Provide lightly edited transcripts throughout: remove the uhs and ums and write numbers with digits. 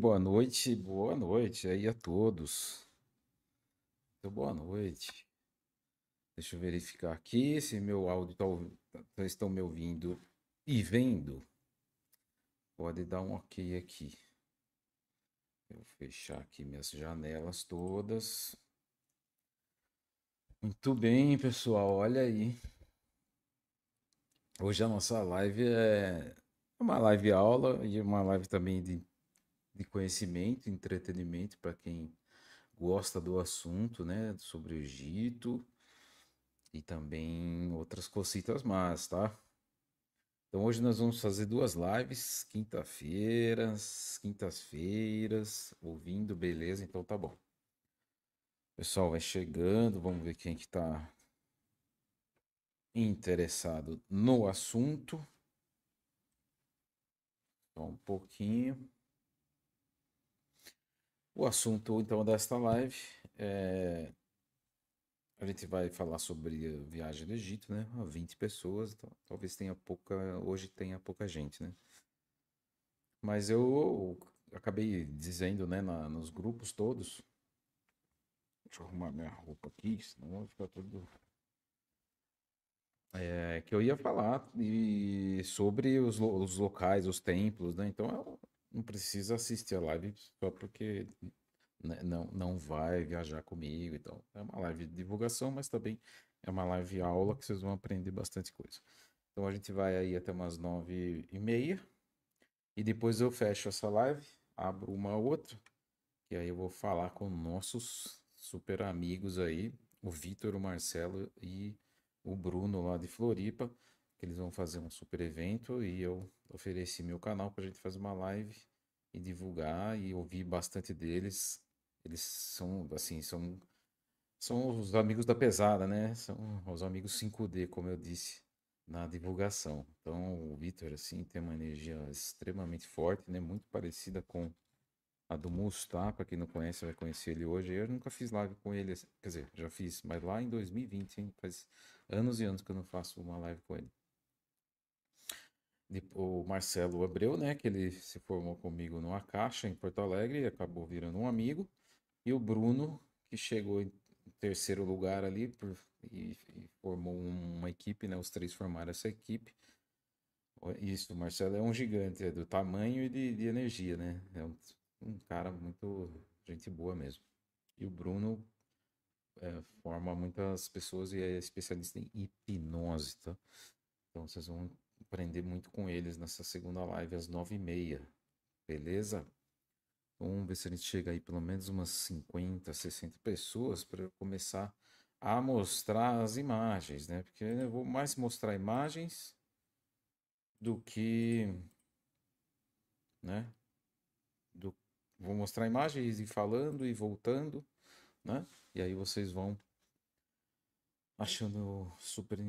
boa noite aí a todos. Então, boa noite. Deixa eu verificar aqui se meu áudio vocês estão me ouvindo e vendo. Pode dar um ok aqui. Eu vou fechar aqui minhas janelas todas. Muito bem, pessoal, olha aí. Hoje a nossa live é uma live aula e uma live também de conhecimento, entretenimento para quem gosta do assunto, né, sobre o Egito. E também outras cositas más, tá? Então hoje nós vamos fazer duas lives, quintas-feiras, ouvindo, beleza? Então tá bom. O pessoal vai chegando, vamos ver quem que tá interessado no assunto. Só um pouquinho. O assunto então desta live é a gente vai falar sobre a viagem do Egito, né? 20 pessoas, então, talvez tenha pouca, hoje tenha pouca gente, né? Mas eu acabei dizendo, né, nos grupos todos. Deixa eu arrumar minha roupa aqui, senão vai ficar tudo. Que eu ia falar sobre os locais, os templos, né? Então não precisa assistir a live só porque né, não vai viajar comigo. Então é uma live de divulgação, mas também é uma live aula que vocês vão aprender bastante coisa. Então a gente vai aí até umas 9h30 e depois eu fecho essa live, abro uma outra. E aí eu vou falar com nossos super amigos aí, o Vitor, o Marcelo e o Bruno lá de Floripa, que eles vão fazer um super evento e eu ofereci meu canal para a gente fazer uma live e divulgar e ouvir bastante deles. Eles são, assim, são os amigos da pesada, né? São os amigos 5D, como eu disse na divulgação. Então, o Vitor, assim, tem uma energia extremamente forte, né? Muito parecida com a do Mustar, para quem não conhece, vai conhecer ele hoje. Eu nunca fiz live com ele, quer dizer, já fiz, mas lá em 2020, hein? Faz anos e anos que eu não faço uma live com ele. O Marcelo Abreu, né, que ele se formou comigo numa caixa em Porto Alegre e acabou virando um amigo. E o Bruno, que chegou em terceiro lugar ali e formou uma equipe, né? Os três formaram essa equipe. Isso, o Marcelo é um gigante, é do tamanho e de energia, né? É um cara muito gente boa mesmo. E o Bruno forma muitas pessoas e é especialista em hipnose, tá? Então vocês vão aprender muito com eles nessa segunda live às 9h30, beleza? Vamos ver se a gente chega aí pelo menos umas 50, 60 pessoas para eu começar a mostrar as imagens, né? Porque eu vou mais mostrar imagens do que, né? Do, vou mostrar imagens e falando e voltando, né? E aí vocês vão achando super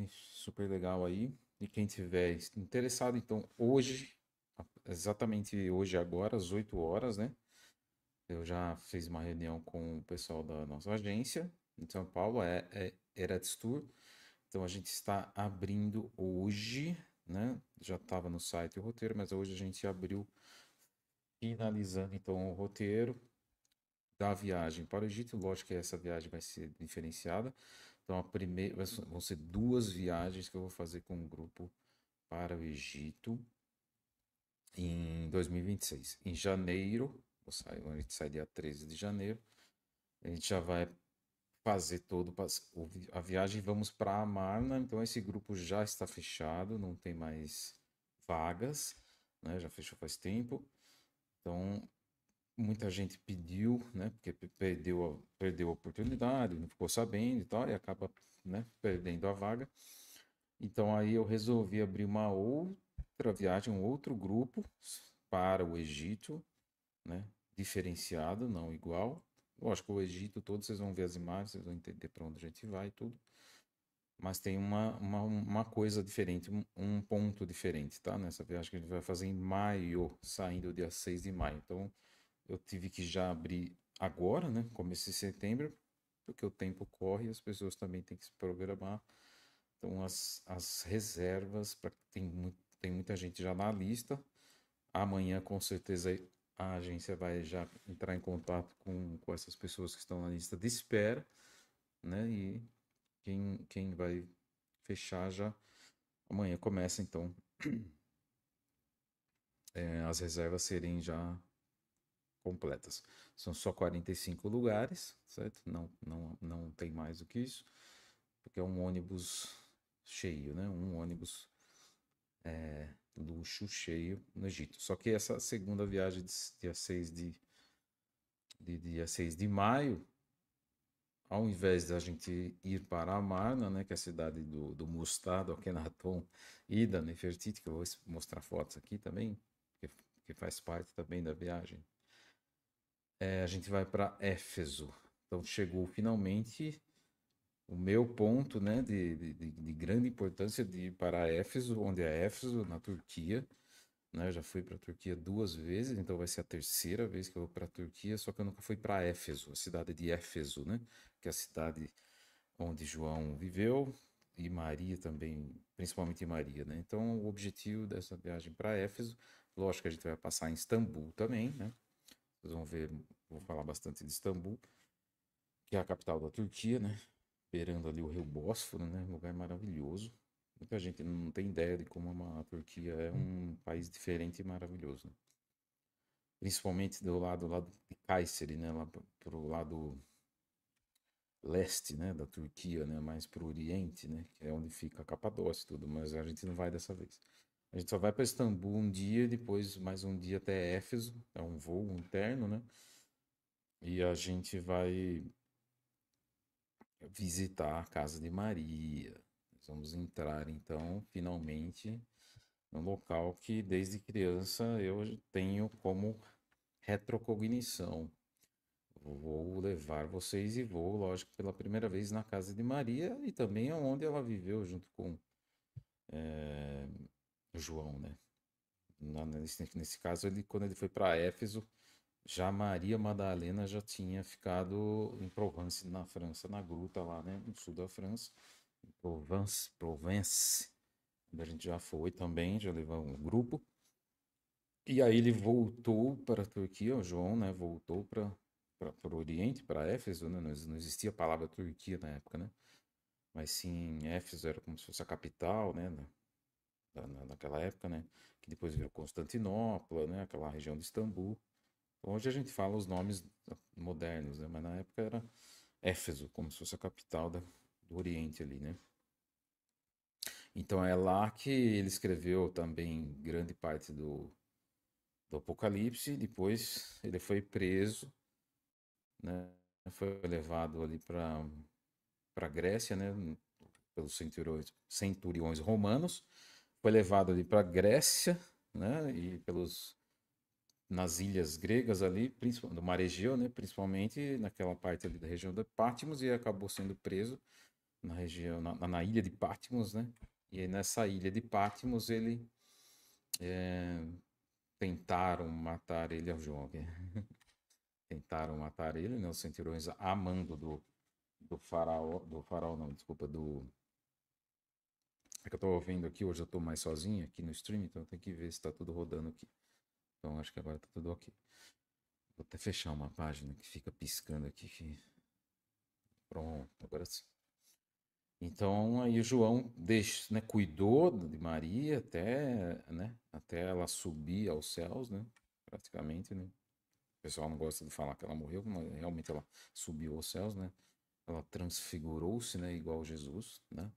legal aí. E quem tiver interessado, então hoje, exatamente hoje agora, às 8 horas, né? Eu já fiz uma reunião com o pessoal da nossa agência em São Paulo, Eretz Tour. Então a gente está abrindo hoje, né? Já estava no site o roteiro, mas hoje a gente abriu, finalizando então o roteiro da viagem para o Egito. Lógico que essa viagem vai ser diferenciada. Então, vão ser duas viagens que eu vou fazer com um grupo para o Egito em 2026. Em janeiro, a gente sai dia 13 de janeiro, a gente já vai fazer a viagem. Vamos para Amarna, então esse grupo já está fechado, não tem mais vagas, né? Já fechou faz tempo. Então, muita gente pediu, né? Porque perdeu a oportunidade, não ficou sabendo e tal, e acaba, né, perdendo a vaga. Então aí eu resolvi abrir uma outra viagem, um outro grupo para o Egito, né? Diferenciado, não igual. Lógico, o Egito todo, vocês vão ver as imagens, vocês vão entender para onde a gente vai e tudo. Mas tem uma coisa diferente, um ponto diferente, tá? Nessa viagem que a gente vai fazer em maio, saindo dia 6 de maio. Então, eu tive que já abrir agora, né? Começo de setembro, porque o tempo corre e as pessoas também têm que se programar. Então, as reservas, tem muita gente já na lista. Amanhã, com certeza, a agência vai já entrar em contato com essas pessoas que estão na lista de espera, né? E quem vai fechar já amanhã começa, então, as reservas serem já completas. São só 45 lugares, certo? Não tem mais do que isso, porque é um ônibus cheio, né? Um ônibus luxo cheio no Egito. Só que essa segunda viagem de dia 6 de maio, ao invés da gente ir para Amarna, né, que é a cidade do Mustado, Akhenaton e da Nefertiti, que eu vou mostrar fotos aqui também, que faz parte também da viagem, a gente vai para Éfeso. Então chegou finalmente o meu ponto, né, de grande importância de ir para Éfeso, onde é Éfeso, na Turquia. Né? Eu já fui para a Turquia 2 vezes, então vai ser a terceira vez que eu vou para a Turquia, só que eu nunca fui para Éfeso, a cidade de Éfeso, né? Que é a cidade onde João viveu e Maria também, principalmente Maria, né? Então, o objetivo dessa viagem para Éfeso, lógico que a gente vai passar em Istambul também, né? Vocês vão ver, vou falar bastante de Istambul, que é a capital da Turquia, né? Beirando ali o rio Bósforo, né? Um lugar maravilhoso. Muita gente não tem ideia de como a Turquia é um país diferente e maravilhoso, né? Principalmente do lado de Kayseri, né? Lá pro lado leste, né? Da Turquia, né? Mais pro oriente, né? Que é onde fica a Capadócia e tudo, mas a gente não vai dessa vez. A gente só vai para Istambul um dia, depois mais um dia até Éfeso, é um voo interno, né? E a gente vai visitar a casa de Maria. Nós vamos entrar, então, finalmente, no local que desde criança eu tenho como retrocognição. Vou levar vocês e vou, lógico, pela primeira vez na casa de Maria e também onde ela viveu junto com eh, João, né? Nesse caso, quando ele foi para Éfeso, já Maria Madalena já tinha ficado em Provence, na França, na gruta lá, né? No sul da França. Provence, onde a gente já foi também, já levou um grupo. E aí ele voltou para a Turquia, o João, né? Voltou para o Oriente, para Éfeso, né? Não existia a palavra Turquia na época, né? Mas sim, Éfeso era como se fosse a capital, né? Naquela época, né? Que depois virou Constantinopla, né? Aquela região de Istambul. Hoje a gente fala os nomes modernos, né? Mas na época era Éfeso, como se fosse a capital do Oriente ali, né? Então é lá que ele escreveu também grande parte do Apocalipse. Depois ele foi preso, né? Foi levado ali para Grécia, né? Pelos centuriões romanos. Foi levado ali para Grécia, né? E pelos nas ilhas gregas ali, do Mar Egeu, né? Principalmente naquela parte ali da região de Patmos e acabou sendo preso na região na ilha de Patmos, né? E aí nessa ilha de Patmos ele tentaram matar ele ao João. Tentaram matar ele, né? Os centuriões a mando do faraó não, desculpa, é que eu tô vendo aqui, hoje eu tô mais sozinho aqui no stream, então eu tenho que ver se tá tudo rodando aqui. Então acho que agora tá tudo ok. Vou até fechar uma página que fica piscando aqui. Pronto, agora sim. Então aí o João né, cuidou de Maria até ela subir aos céus, né? Praticamente, né? O pessoal não gosta de falar que ela morreu, mas realmente ela subiu aos céus, né? Ela transfigurou-se, né? Igual Jesus, né?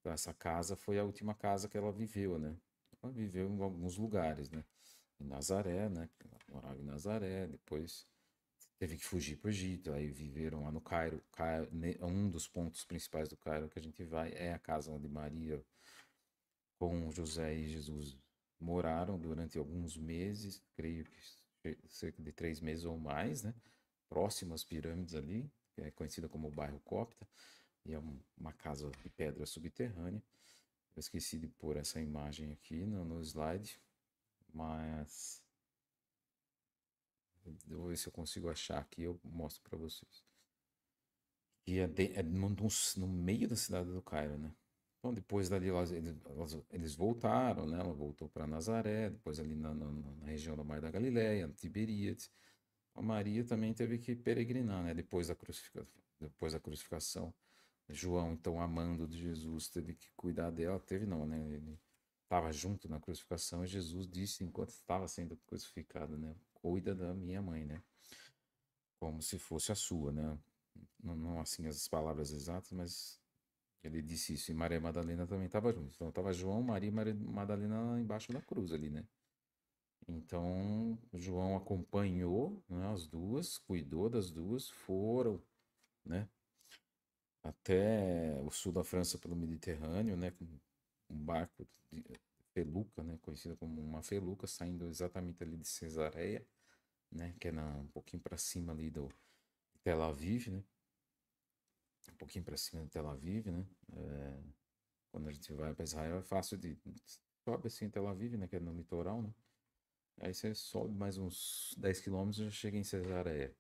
Então essa casa foi a última casa que ela viveu, né? Ela viveu em alguns lugares, né? Em Nazaré, né? Ela morava em Nazaré, depois teve que fugir para o Egito, aí viveram lá no Cairo. Um dos pontos principais do Cairo que a gente vai é a casa onde Maria com José e Jesus moraram durante alguns meses, creio que cerca de 3 meses ou mais, né? Próximo às pirâmides ali, que é conhecida como o bairro Cópita, e é uma casa de pedra subterrânea. Eu esqueci de pôr essa imagem aqui no slide, mas eu vou ver se eu consigo achar aqui e eu mostro para vocês. E é no meio da cidade do Cairo, né? Então, depois dali, eles voltaram, né? Ela voltou para Nazaré, depois ali na região do Mar da Galileia, Tiberíades. A Maria também teve que peregrinar, né? Depois da crucificação. João, então, amando de Jesus, teve que cuidar dela. Teve não, né? Ele estava junto na crucificação e Jesus disse, enquanto estava sendo crucificado, né? Cuida da minha mãe, né? Como se fosse a sua, né? Não, não assim as palavras exatas, mas ele disse isso. E Maria Madalena também estava junto. Então estava João, Maria e Maria Madalena embaixo da cruz ali, né? Então João acompanhou, né, as duas, cuidou das duas, foram, né, até o sul da França pelo Mediterrâneo, né, com um barco de feluca, né, conhecida como uma feluca, saindo exatamente ali de Cesareia, né, que é um pouquinho para cima ali do Tel Aviv, né, um pouquinho para cima de Tel Aviv, né, quando a gente vai para Israel é fácil de sobe assim em Tel Aviv, né, que é no litoral, né, aí você sobe mais uns 10 quilômetros e já chega em Cesareia.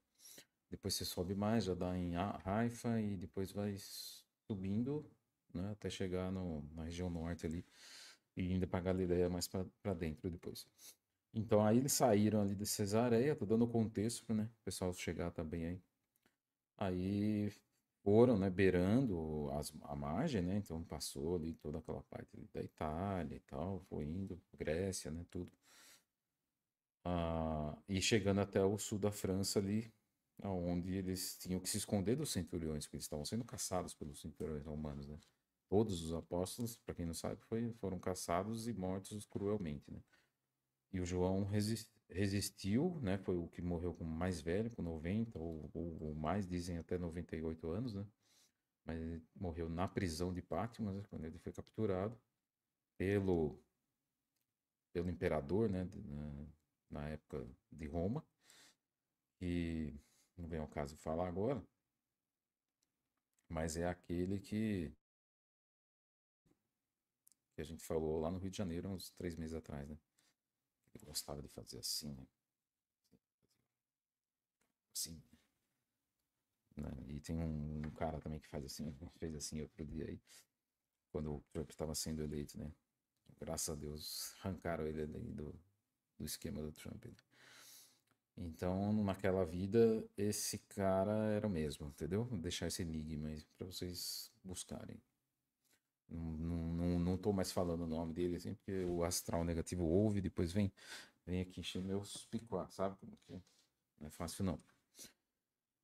Depois você sobe mais, já dá em Haifa e depois vai subindo, né, até chegar na região norte ali e indo para Galileia mais para dentro depois. Então aí eles saíram ali de Cesareia, tô dando contexto, né, o pessoal chegar também aí. Aí foram, né, beirando a margem, né, então passou ali toda aquela parte ali da Itália e tal, foi indo, Grécia, né, tudo. E chegando até o sul da França ali, onde eles tinham que se esconder dos centuriões, porque eles estavam sendo caçados pelos centuriões romanos, né? Todos os apóstolos, para quem não sabe, foram caçados e mortos cruelmente, né? E o João resistiu, né? Foi o que morreu como mais velho, com 90 ou mais, dizem até 98 anos, né? Mas ele morreu na prisão de Patmos, né? Quando ele foi capturado pelo, pelo imperador, né? Na época de Roma, que não vem ao caso falar agora, mas é aquele que a gente falou lá no Rio de Janeiro, uns 3 meses atrás, né? Ele gostava de fazer assim, né? Assim, né? E tem um cara também que faz assim, fez assim outro dia aí, quando o Trump estava sendo eleito, né? Graças a Deus, arrancaram ele ali do esquema do Trump. Então, naquela vida, esse cara era o mesmo, entendeu? Vou deixar esse enigma aí pra vocês buscarem. Não tô mais falando o nome dele, assim, porque o astral negativo ouve, depois vem aqui encher meus picuá, sabe como que é? Não é fácil não.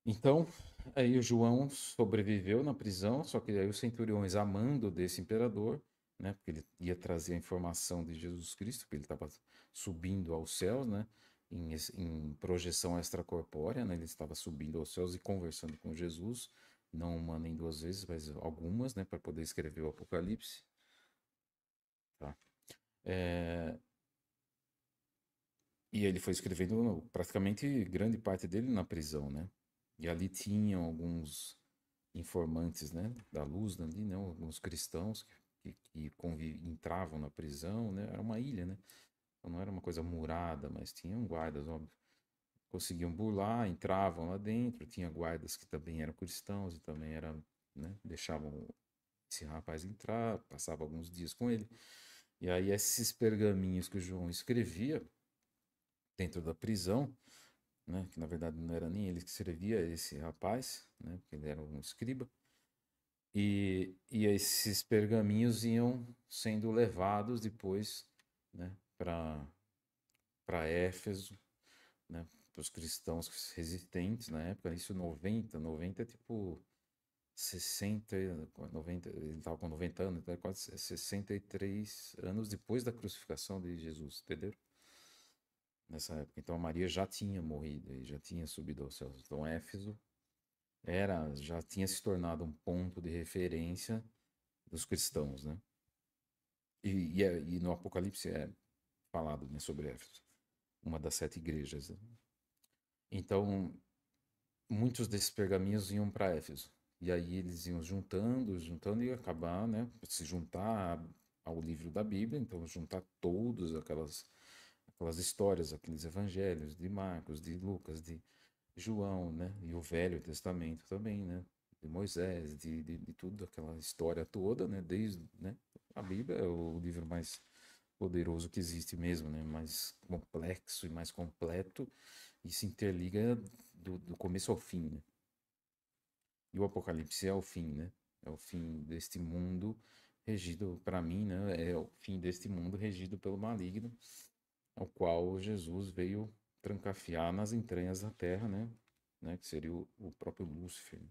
Então, aí o João sobreviveu na prisão, só que aí os centuriões, amando desse imperador, né, porque ele ia trazer a informação de Jesus Cristo, porque ele estava subindo aos céus, né, em projeção extracorpórea, né, ele estava subindo aos céus e conversando com Jesus, não uma nem duas vezes, mas algumas, né, para poder escrever o Apocalipse, tá? É, e ele foi escrevendo praticamente grande parte dele na prisão, né? E ali tinham alguns informantes, né, da luz ali, né, alguns cristãos que entravam na prisão, né? Era uma ilha, né? Então não era uma coisa murada, mas tinham guardas, óbvio. Conseguiam burlar, entravam lá dentro, tinha guardas que também eram cristãos e também eram, né, deixavam esse rapaz entrar, passava alguns dias com ele. E aí esses pergaminhos que o João escrevia dentro da prisão, né, que na verdade não era nem ele que escrevia, esse rapaz, né, porque ele era um escriba, e esses pergaminhos iam sendo levados depois, né, para Éfeso, né, para os cristãos resistentes na época, isso 90 é tipo 60, 90, ele estava com 90 anos, então é quase 63 anos depois da crucificação de Jesus, entendeu? Nessa época. Então a Maria já tinha morrido e já tinha subido aos céus. Então Éfeso já tinha se tornado um ponto de referência dos cristãos, né? E no Apocalipse é falado, né, sobre Éfeso, uma das 7 igrejas, né? Então, muitos desses pergaminhos iam para Éfeso. E aí eles iam juntando e acabar, né, se juntar ao livro da Bíblia, então juntar todas aquelas histórias, aqueles evangelhos de Marcos, de Lucas, de João, né, e o Velho Testamento também, né, de Moisés, de tudo, aquela história toda, né? Desde, né? A Bíblia é o livro mais poderoso que existe mesmo, né? Mais complexo e mais completo e se interliga do começo ao fim, né? E o Apocalipse é o fim, né? É o fim deste mundo regido, para mim, né? É o fim deste mundo regido pelo maligno, ao qual Jesus veio trancafiar nas entranhas da terra, né? Que seria o próprio Lúcifer, né?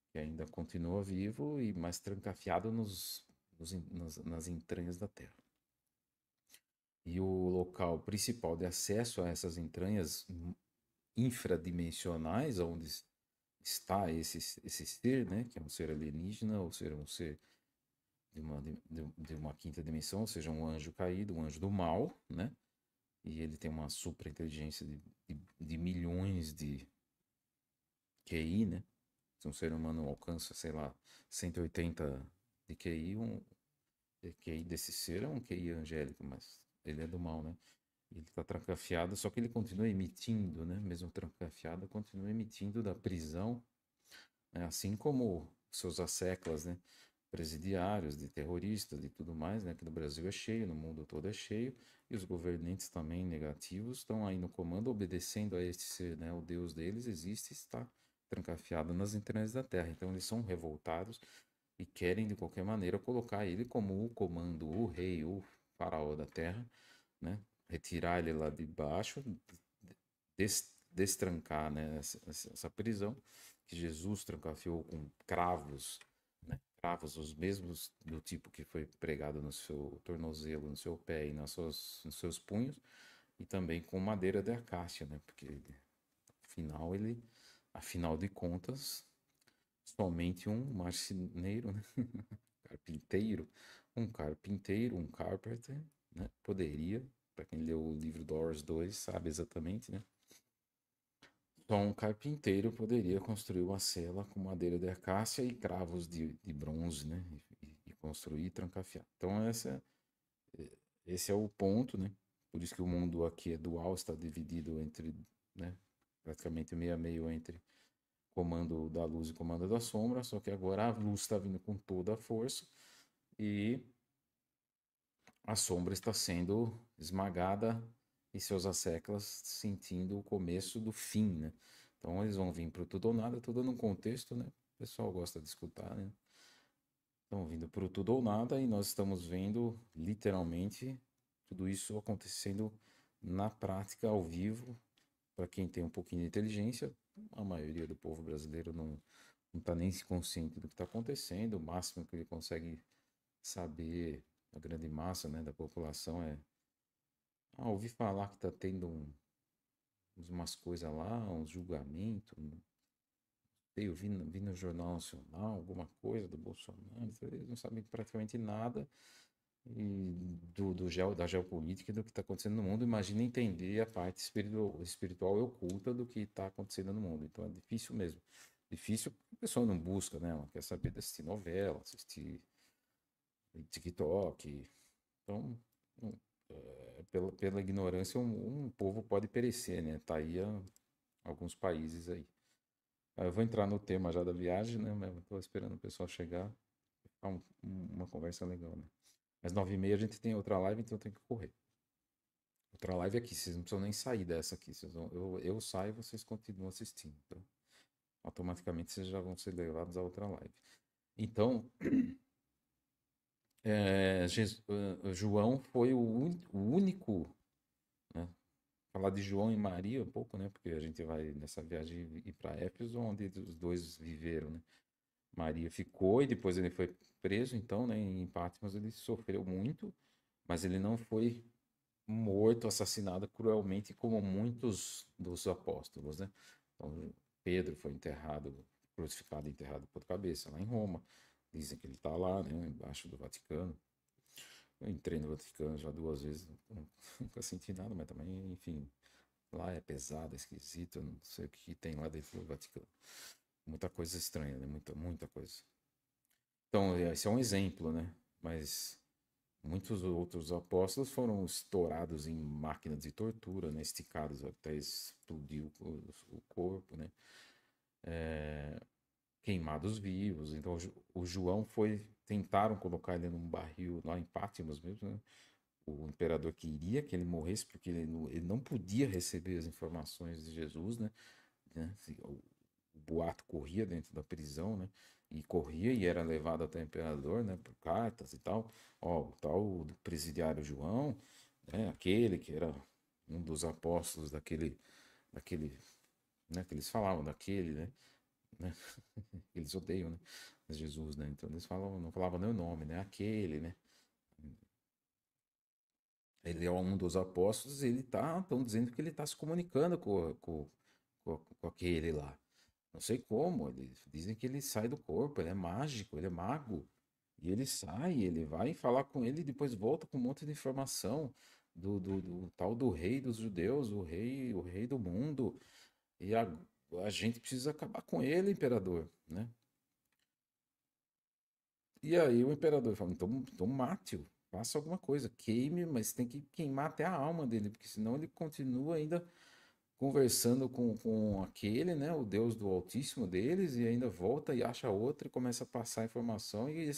Que ainda continua vivo e mais trancafiado nas entranhas da terra. E o local principal de acesso a essas entranhas infradimensionais, onde está esse ser, né? Que é um ser alienígena, ou seja, um ser de uma quinta dimensão, ou seja, um anjo caído, um anjo do mal, né? E ele tem uma super inteligência de milhões de QI, né? Se um ser humano alcança, sei lá, 180 de QI, QI desse ser é um QI angélico, mas ele é do mal, né? Ele está trancafiado, só que ele continua emitindo, né? Mesmo trancafiado, continua emitindo da prisão, né? Assim como seus asseclas, né? Presidiários, de terroristas e tudo mais, né? Que no Brasil é cheio, no mundo todo é cheio, e os governantes também negativos estão aí no comando, obedecendo a este ser, né? O Deus deles existe, está trancafiado nas entranhas da terra. Então eles são revoltados e querem de qualquer maneira colocar ele como o comando, o rei, o faraó da terra, né? Retirar ele lá de baixo, destrancar, né? Essa prisão que Jesus trancafiou com cravos, né? Cravos os mesmos do tipo que foi pregado no seu tornozelo, no seu pé e nos seus punhos, e também com madeira de acácia, né? Porque afinal de contas, somente um marceneiro, né? carpinteiro, um carpenter, né? Poderia, para quem leu o livro Doors 2 sabe exatamente, né? Só um carpinteiro poderia construir uma cela com madeira de acácia e cravos de bronze, né? E construir e trancafiar. Então, esse é o ponto, né? Por isso que o mundo aqui é dual, está dividido entre, né? Praticamente meio a meio entre comando da luz e comando da sombra, só que agora a luz está vindo com toda a força e a sombra está sendo esmagada e seus asseclas sentindo o começo do fim, né? Então eles vão vir para o tudo ou nada, tudo num contexto, né? O pessoal gosta de escutar, né? Estão vindo para o tudo ou nada e nós estamos vendo literalmente tudo isso acontecendo na prática, ao vivo, para quem tem um pouquinho de inteligência. A maioria do povo brasileiro não está nem se consciente do que está acontecendo. O máximo que ele consegue saber, a grande massa, né, da população é: ouvi falar que tá tendo umas coisas lá, uns julgamentos, eu vi no Jornal Nacional alguma coisa do Bolsonaro, eles não sabem praticamente nada e da geopolítica e do que está acontecendo no mundo. Imagina entender a parte espiritual e oculta do que está acontecendo no mundo. Então é difícil mesmo. Difícil porque a pessoa não busca, né? Ela quer saber de assistir novela, assistir TikTok. Então, pela ignorância, um povo pode perecer, né? Tá aí alguns países aí. Eu vou entrar no tema já da viagem, né? Mas tô esperando o pessoal chegar. Ficar uma conversa legal, né? Às 9h30 a gente tem outra live, então eu tenho que correr. Outra live aqui, vocês não precisam nem sair dessa aqui. Eu saio e vocês continuam assistindo. Então, automaticamente vocês já vão ser levados a outra live. Então, João foi o único, né? Falar de João e Maria um pouco, né? Porque a gente vai nessa viagem ir para Éfeso, onde os dois viveram, né? Maria ficou e depois ele foi preso, então, né? Em Patmos ele sofreu muito, mas ele não foi morto, assassinado cruelmente como muitos dos apóstolos, né? Então, Pedro foi enterrado, crucificado e enterrado por cabeça lá em Roma. Dizem que ele está lá, né? Embaixo do Vaticano. Eu entrei no Vaticano já 2 vezes, nunca senti nada, mas também, enfim, lá é pesado, é esquisito, eu não sei o que tem lá dentro do Vaticano. Muita coisa estranha, né? Muita coisa. Então, esse é um exemplo, né? Mas muitos outros apóstolos foram estourados em máquinas de tortura, né? Esticados até explodir o corpo, né? queimados vivos. Então o João foi, tentaram colocar ele num barril lá em Patmos mesmo, né? O imperador queria que ele morresse porque ele não podia receber as informações de Jesus, né? O boato corria dentro da prisão, né? E corria e era levado até o imperador, né? Por cartas e tal. Ó, o tal do presidiário João, né? Aquele que era um dos apóstolos daquele, né? Que eles falavam daquele, né? Eles odeiam, né? Jesus, né? Então eles falam, não falavam nem o nome, né? Aquele, né? Ele é um dos apóstolos, e ele tá, estão dizendo que ele está se comunicando com aquele lá. Não sei como, eles dizem que ele sai do corpo, ele é mágico, ele é mago. E ele sai, ele vai falar com ele e depois volta com um monte de informação do tal do rei dos judeus, o rei do mundo. E a gente precisa acabar com ele, imperador, né? E aí o imperador fala, então mate-o, faça alguma coisa, queime, mas tem que queimar até a alma dele, porque senão ele continua ainda conversando com aquele, né, o Deus do Altíssimo deles, e ainda volta e acha outro e começa a passar informação, e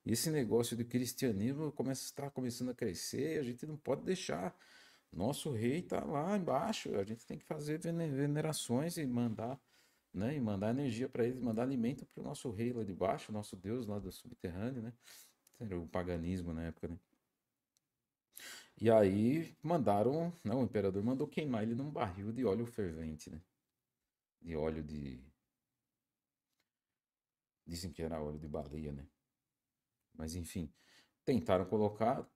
esse negócio do cristianismo está começando a crescer, a gente não pode deixar. Nosso rei está lá embaixo, a gente tem que fazer venerações e mandar, né, e mandar energia para eles, mandar alimento para o nosso rei lá de baixo, nosso Deus lá do subterrâneo, né? Era o paganismo na época, né? E aí mandaram, né, o imperador mandou queimar ele num barril de óleo fervente, né? De óleo de. Dizem que era óleo de baleia, né? Mas enfim, tentaram colocar,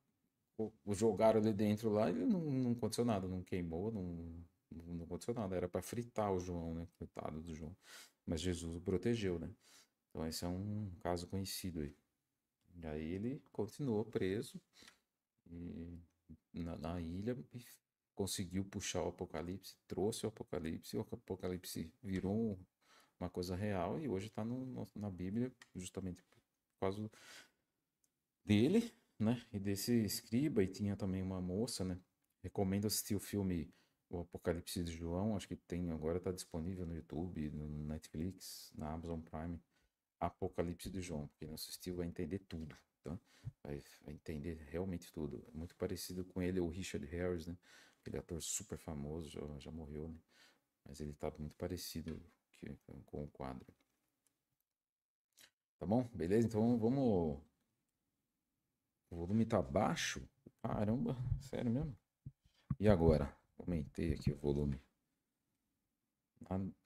jogaram ele dentro lá e não aconteceu nada, não queimou, não aconteceu nada. Era para fritar o João, né? Coitado do João. Mas Jesus o protegeu, né? Então esse é um caso conhecido aí. E aí ele continuou preso e, na ilha e conseguiu puxar o Apocalipse, trouxe o Apocalipse virou uma coisa real e hoje está na Bíblia justamente por causa dele, né? E desse escriba, e tinha também uma moça, né? Recomendo assistir o filme O Apocalipse de João, acho que tem agora, está disponível no YouTube, no Netflix, na Amazon Prime. Apocalipse de João, quem não assistiu vai entender tudo, tá? Vai entender realmente tudo. É muito parecido com ele, o Richard Harris, né? Aquele ator super famoso, já morreu, né? Mas ele tá muito parecido com o quadro. Tá bom? Beleza? Então vamos. O volume tá baixo? Caramba, sério mesmo? E agora? Aumentei aqui o volume.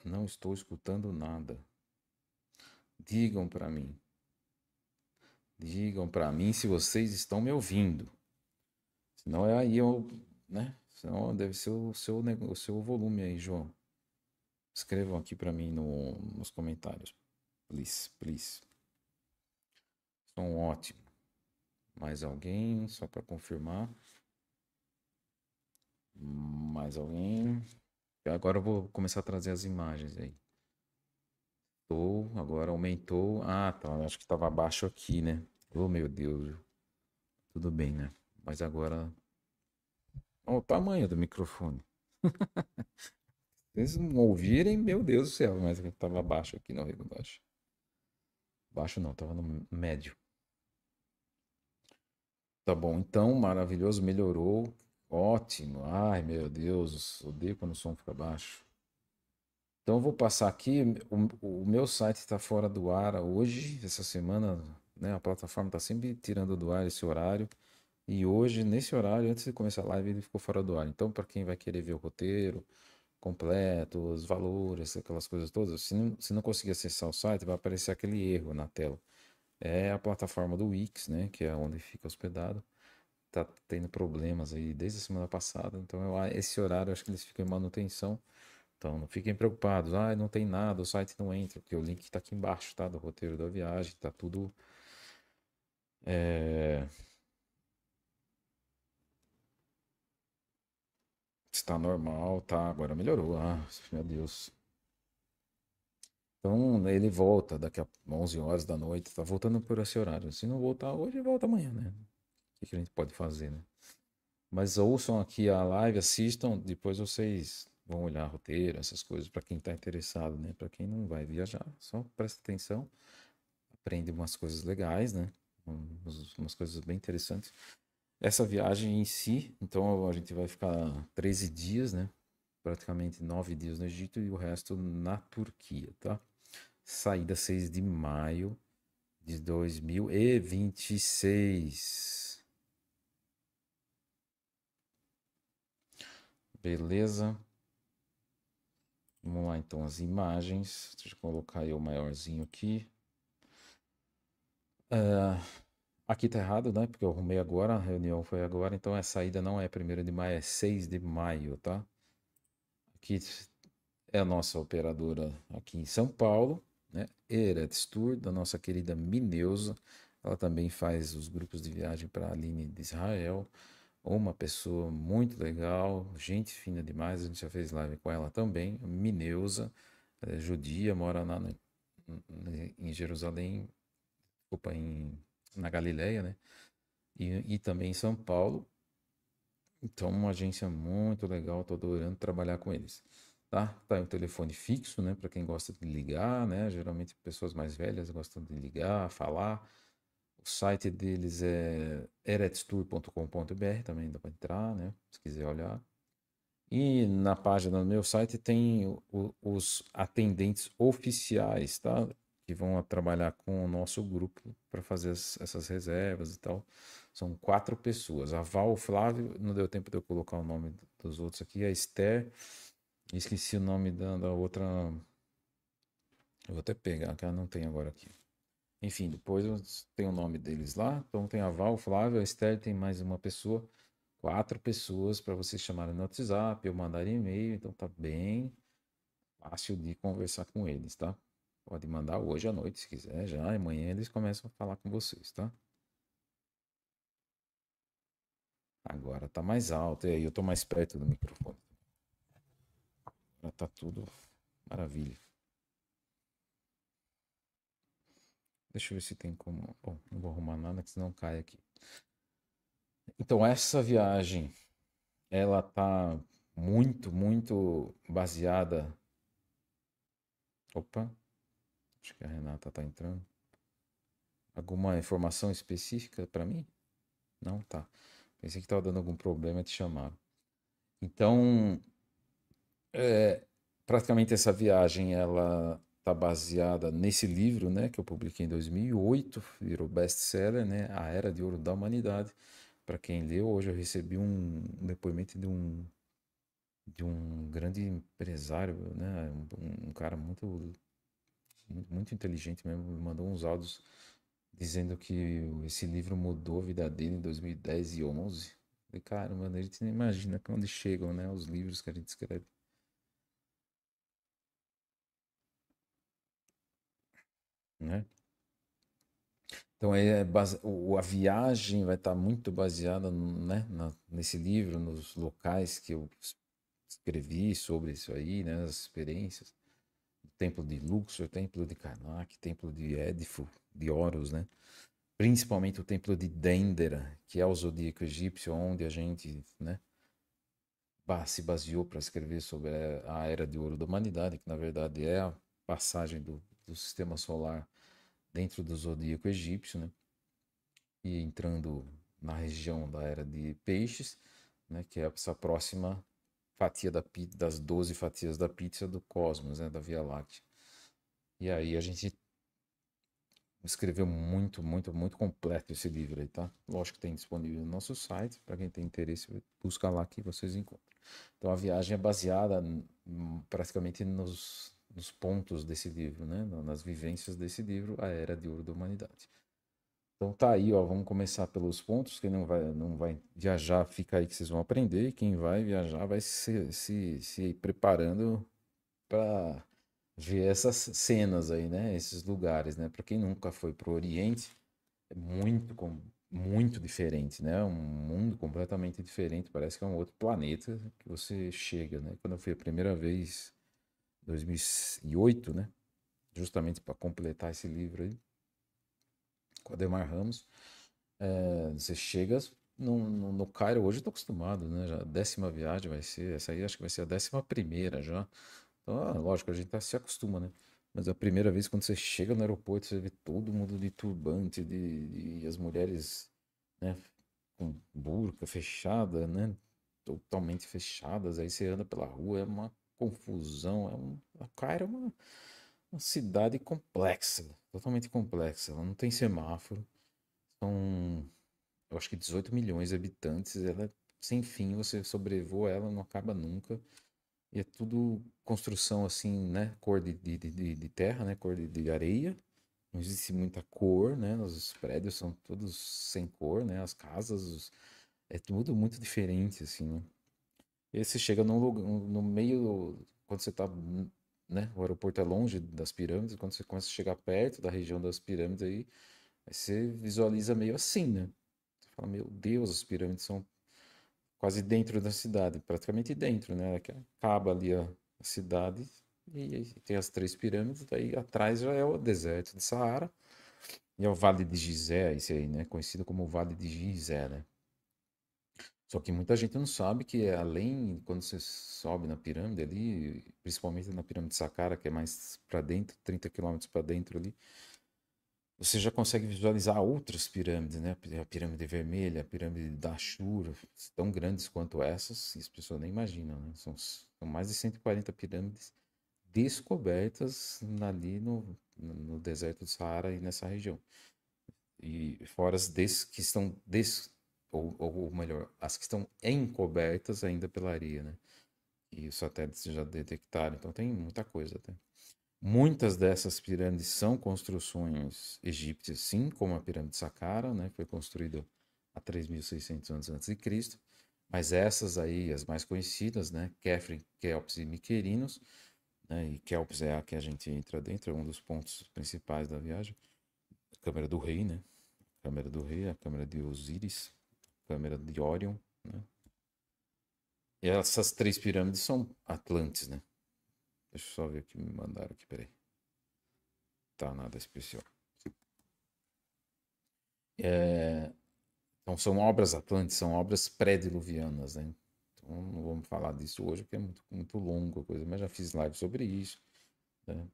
Não estou escutando nada. Digam para mim. Digam para mim se vocês estão me ouvindo. Senão é aí eu, né? Senão deve ser o seu volume aí, João. Escrevam aqui para mim nos comentários. Please, please. Som ótimo. Mais alguém? Só para confirmar. Mais alguém? Agora eu vou começar a trazer as imagens aí. Agora aumentou. Ah, tá. Acho que estava abaixo aqui, né? Oh, meu Deus. Tudo bem, né? Mas agora. Olha o tamanho do microfone. Se vocês não ouvirem, meu Deus do céu. Mas estava baixo aqui, não, baixo. Baixo não, estava no médio. Tá bom, então, maravilhoso, melhorou. Ótimo. Ai, meu Deus, odeio quando o som fica baixo. Então, eu vou passar aqui. O meu site está fora do ar hoje, essa semana, né? A plataforma está sempre tirando do ar esse horário. E hoje, nesse horário, antes de começar a live, ele ficou fora do ar. Então, para quem vai querer ver o roteiro completo, os valores, aquelas coisas todas, se não conseguir acessar o site, vai aparecer aquele erro na tela. É a plataforma do Wix, né? Que é onde fica hospedado. Tá tendo problemas aí desde a semana passada. Então, esse horário, eu acho que eles ficam em manutenção. Então, não fiquem preocupados. Ah, não tem nada, o site não entra, porque o link está aqui embaixo, tá? Do roteiro da viagem, tá tudo. É... Está normal, tá? Agora melhorou. Ah, meu Deus. Então, ele volta daqui a 11 horas da noite, tá voltando por esse horário. Se não voltar hoje, volta amanhã, né? O que a gente pode fazer, né? Mas ouçam aqui a live, assistam, depois vocês vão olhar roteiro, essas coisas, para quem está interessado, né? Para quem não vai viajar, só presta atenção, aprende umas coisas legais, né? Umas coisas bem interessantes. Essa viagem em si, então a gente vai ficar 13 dias, né? Praticamente 9 dias no Egito e o resto na Turquia, tá? Saída 6 de maio de 2026. Beleza? Vamos lá então, as imagens. Deixa eu colocar aí o maiorzinho aqui. Aqui tá errado, né? Porque eu arrumei agora, a reunião foi agora, então a saída não é 1º de maio, é 6 de maio, tá? Aqui é a nossa operadora aqui em São Paulo, né? Eretz Tour, da nossa querida Mineuza. Ela também faz os grupos de viagem para a Aline de Israel. Uma pessoa muito legal, gente fina demais. A gente já fez live com ela também. Mineuza, judia, mora lá em Jerusalém, opa, na Galileia, né? E também em São Paulo. Então, uma agência muito legal, tô adorando trabalhar com eles. Tá? Tá aí um telefone fixo, né? Para quem gosta de ligar, né? Geralmente pessoas mais velhas gostam de ligar, falar. O site deles é eretstour.com.br, também dá para entrar, né? Se quiser olhar. E na página do meu site tem os atendentes oficiais, tá? Que vão trabalhar com o nosso grupo para fazer essas reservas e tal. São 4 pessoas. A Val, o Flávio, não deu tempo de eu colocar o nome dos outros aqui. A Esther, esqueci o nome da outra. Eu vou até pegar, que ela não tem agora aqui. Enfim, depois eu tenho o nome deles lá. Então tem a Val, o Flávio, a Esther, tem mais uma pessoa. 4 pessoas para vocês chamarem no WhatsApp, eu mandar e-mail, então tá bem fácil de conversar com eles, tá? Pode mandar hoje à noite se quiser, já amanhã eles começam a falar com vocês, tá? Agora tá mais alto, e aí eu tô mais perto do microfone. Já tá tudo maravilha. Deixa eu ver se tem como. Bom, não vou arrumar nada que senão cai aqui. Então, essa viagem, ela tá muito baseada. Opa, acho que a Renata tá entrando. Alguma informação específica para mim? Não, tá. Pensei que estava dando algum problema, te chamaram. Então, é, praticamente essa viagem ela tá baseada nesse livro, né, que eu publiquei em 2008, virou best-seller, né, A Era de Ouro da Humanidade. Para quem leu, hoje eu recebi um depoimento de um grande empresário, né, um cara muito inteligente mesmo, me mandou uns áudios dizendo que esse livro mudou a vida dele em 2010 e 11. E, cara, mano, a gente não imagina onde chegam, né, os livros que a gente escreve, né? Então, a viagem vai estar muito baseada, né, nesse livro, nos locais que eu escrevi sobre isso aí, né, as experiências. O Templo de Luxor, Templo de Karnak, Templo de Édifo, de Horus, né? Principalmente o Templo de Dendera, que é o zodíaco egípcio, onde a gente, né, se baseou para escrever sobre a Era de Ouro da Humanidade, que na verdade é a passagem do sistema solar dentro do zodíaco egípcio, né? E entrando na região da Era de Peixes, né? Que é essa próxima fatia das 12 fatias da pizza do cosmos, né? Da Via Láctea. E aí a gente escreveu muito completo esse livro aí, tá? Lógico que tem disponível no nosso site, para quem tem interesse, busca lá que vocês encontram. Então a viagem é baseada praticamente nos pontos desse livro, né? Nas vivências desse livro, A Era de Ouro da Humanidade. Então tá aí, ó, vamos começar pelos pontos. Quem não vai viajar, fica aí que vocês vão aprender. E quem vai viajar vai se preparando para ver essas cenas aí, né? Esses lugares, né? Para quem nunca foi pro Oriente, é muito diferente, né? Um mundo completamente diferente. Parece que é um outro planeta que você chega, né? Quando eu fui a primeira vez, em 2008, né? Justamente para completar esse livro aí, com Ademar Ramos, você chega no Cairo hoje eu tô acostumado, né? Já a 10ª viagem vai ser, essa aí acho que vai ser a 11ª já. Então, lógico, a gente se acostuma, né? Mas a primeira vez quando você chega no aeroporto, você vê todo mundo de turbante, e as mulheres, né, com burca fechada, né? Totalmente fechadas. Aí você anda pela rua, é uma confusão. A Cairo é uma cidade complexa, totalmente complexa. Ela não tem semáforo. São, eu acho que 18 milhões de habitantes. Ela é sem fim, você sobrevoa ela, não acaba nunca. E é tudo construção assim, né? Cor de terra, né? Cor de areia. Não existe muita cor, né? Os prédios são todos sem cor, né? As casas, é tudo muito diferente, assim, né? E aí você chega num lugar, no meio, quando você tá, né? O aeroporto é longe das pirâmides, quando você começa a chegar perto da região das pirâmides aí você visualiza meio assim, né? Você fala, meu Deus, as pirâmides são quase dentro da cidade, praticamente dentro, né? Que acaba ali a cidade e aí tem as três pirâmides, daí atrás já é o deserto de Saara e é o Vale de Gizé, esse aí, né? Conhecido como o Vale de Gizé, né? Só que muita gente não sabe que além, quando você sobe na pirâmide ali, principalmente na pirâmide de Saqqara, que é mais para dentro, 30 quilômetros para dentro ali, você já consegue visualizar outras pirâmides, né? A pirâmide vermelha, a pirâmide da Ashura, tão grandes quanto essas, e as pessoas nem imaginam, né? São mais de 140 pirâmides descobertas ali no deserto do Saara e nessa região. E fora as que estão ou melhor, as que estão encobertas ainda pela areia, né? E os satélites já detectaram, então tem muita coisa até. Muitas dessas pirâmides são construções egípcias, sim, como a pirâmide de Saqqara, né? Foi construída há 3.600 anos antes de Cristo. Mas essas aí, as mais conhecidas, né? Khafre, Quéops e Miquerinos, né? E Quéops é a que a gente entra dentro, é um dos pontos principais da viagem. A Câmara do Rei, né? A Câmara do Rei, a Câmara de Osíris, a Câmara de Órion, né? E essas três pirâmides são Atlantes, né? Deixa eu só ver o que me mandaram aqui, peraí. Tá, nada especial. É, então são obras Atlantes, são obras pré-diluvianas, né? Então não vamos falar disso hoje porque é muito, muito longo a coisa, mas já fiz live sobre isso, né?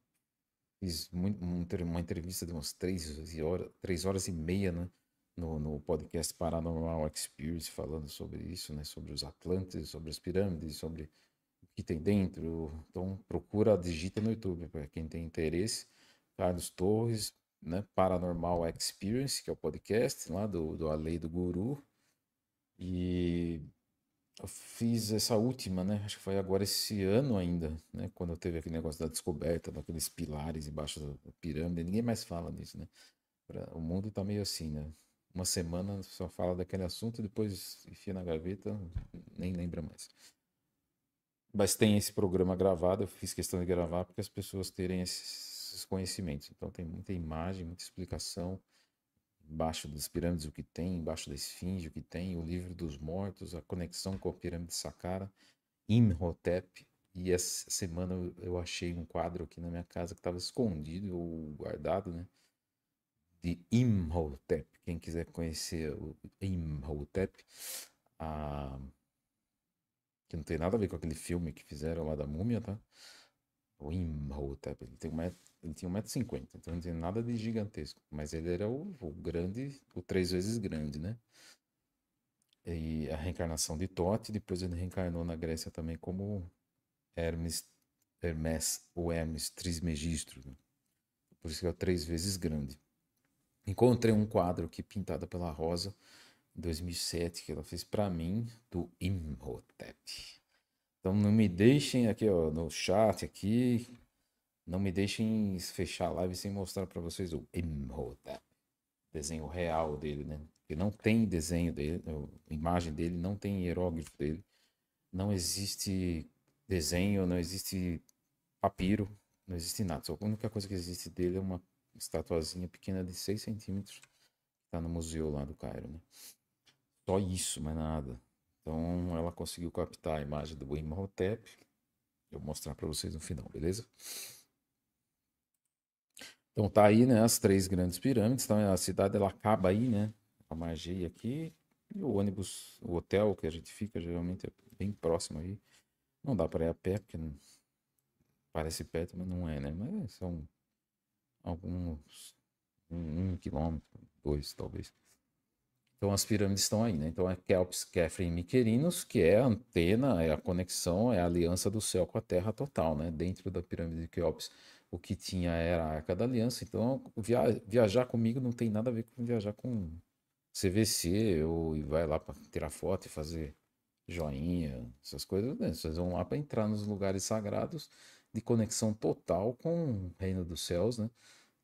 Fiz uma entrevista de umas 3 horas, 3 horas e meia, né? No podcast Paranormal Experience, falando sobre isso, né? Sobre os Atlantes, sobre as pirâmides, sobre o que tem dentro. Então procura, digita no YouTube, para quem tem interesse. Carlos Torres, né? Paranormal Experience, que é o podcast lá do A Lei do Guru. E eu fiz essa última, né? Acho que foi agora esse ano ainda, né? Quando teve aquele negócio da descoberta daqueles pilares embaixo da pirâmide. Ninguém mais fala disso, né? O mundo tá meio assim, né? Uma semana só fala daquele assunto e depois enfia na gaveta, nem lembra mais. Mas tem esse programa gravado, eu fiz questão de gravar porque as pessoas terem esses conhecimentos. Então tem muita imagem, muita explicação. Embaixo das pirâmides o que tem, embaixo da esfinge o que tem, o livro dos mortos, a conexão com a pirâmide de Saqqara, Imhotep. E essa semana eu achei um quadro aqui na minha casa que estava escondido ou guardado, né? De Imhotep. Quem quiser conhecer o Imhotep, a... que não tem nada a ver com aquele filme que fizeram lá da múmia, tá? O Imhotep, ele tinha 1,50 m, então não tinha nada de gigantesco. Mas ele era o grande, o 3 vezes grande, né? E a reencarnação de Tote, depois ele reencarnou na Grécia também como Hermes, Hermes ou Hermes Trismegistro, né? Por isso que é 3 vezes grande. Encontrei um quadro aqui pintado pela Rosa em 2007 que ela fez para mim do Imhotep. Então não me deixem aqui ó, no chat aqui, não me deixem fechar a live sem mostrar para vocês o Imhotep, desenho real dele, né? Porque não tem desenho dele, imagem dele, não tem hieróglifo dele, não existe desenho, não existe papiro, não existe nada. Só a única coisa que existe dele é uma estatuazinha pequena de 6 centímetros que está no museu lá do Cairo, né? Só isso, mais nada. Então ela conseguiu captar a imagem do Imhotep. Eu vou mostrar para vocês no final, beleza? Então tá aí, né, as três grandes pirâmides. Então a cidade ela acaba aí, né? A margem aqui E o ônibus, o hotel que a gente fica, geralmente é bem próximo aí. Não dá para ir a pé, porque parece perto, mas não é, né? Mas são alguns, um quilômetro, dois, talvez. Então as pirâmides estão aí, né? Então é Kelps, Kefren e Miquerinos, que é a antena, é a conexão, é a aliança do céu com a terra total, né? Dentro da pirâmide de Keops, o que tinha era a Arca da Aliança. Então viajar comigo não tem nada a ver com viajar com CVC ou e vai lá para tirar foto e fazer joinha, essas coisas, né? Vocês vão lá para entrar nos lugares sagrados de conexão total com o reino dos céus, né?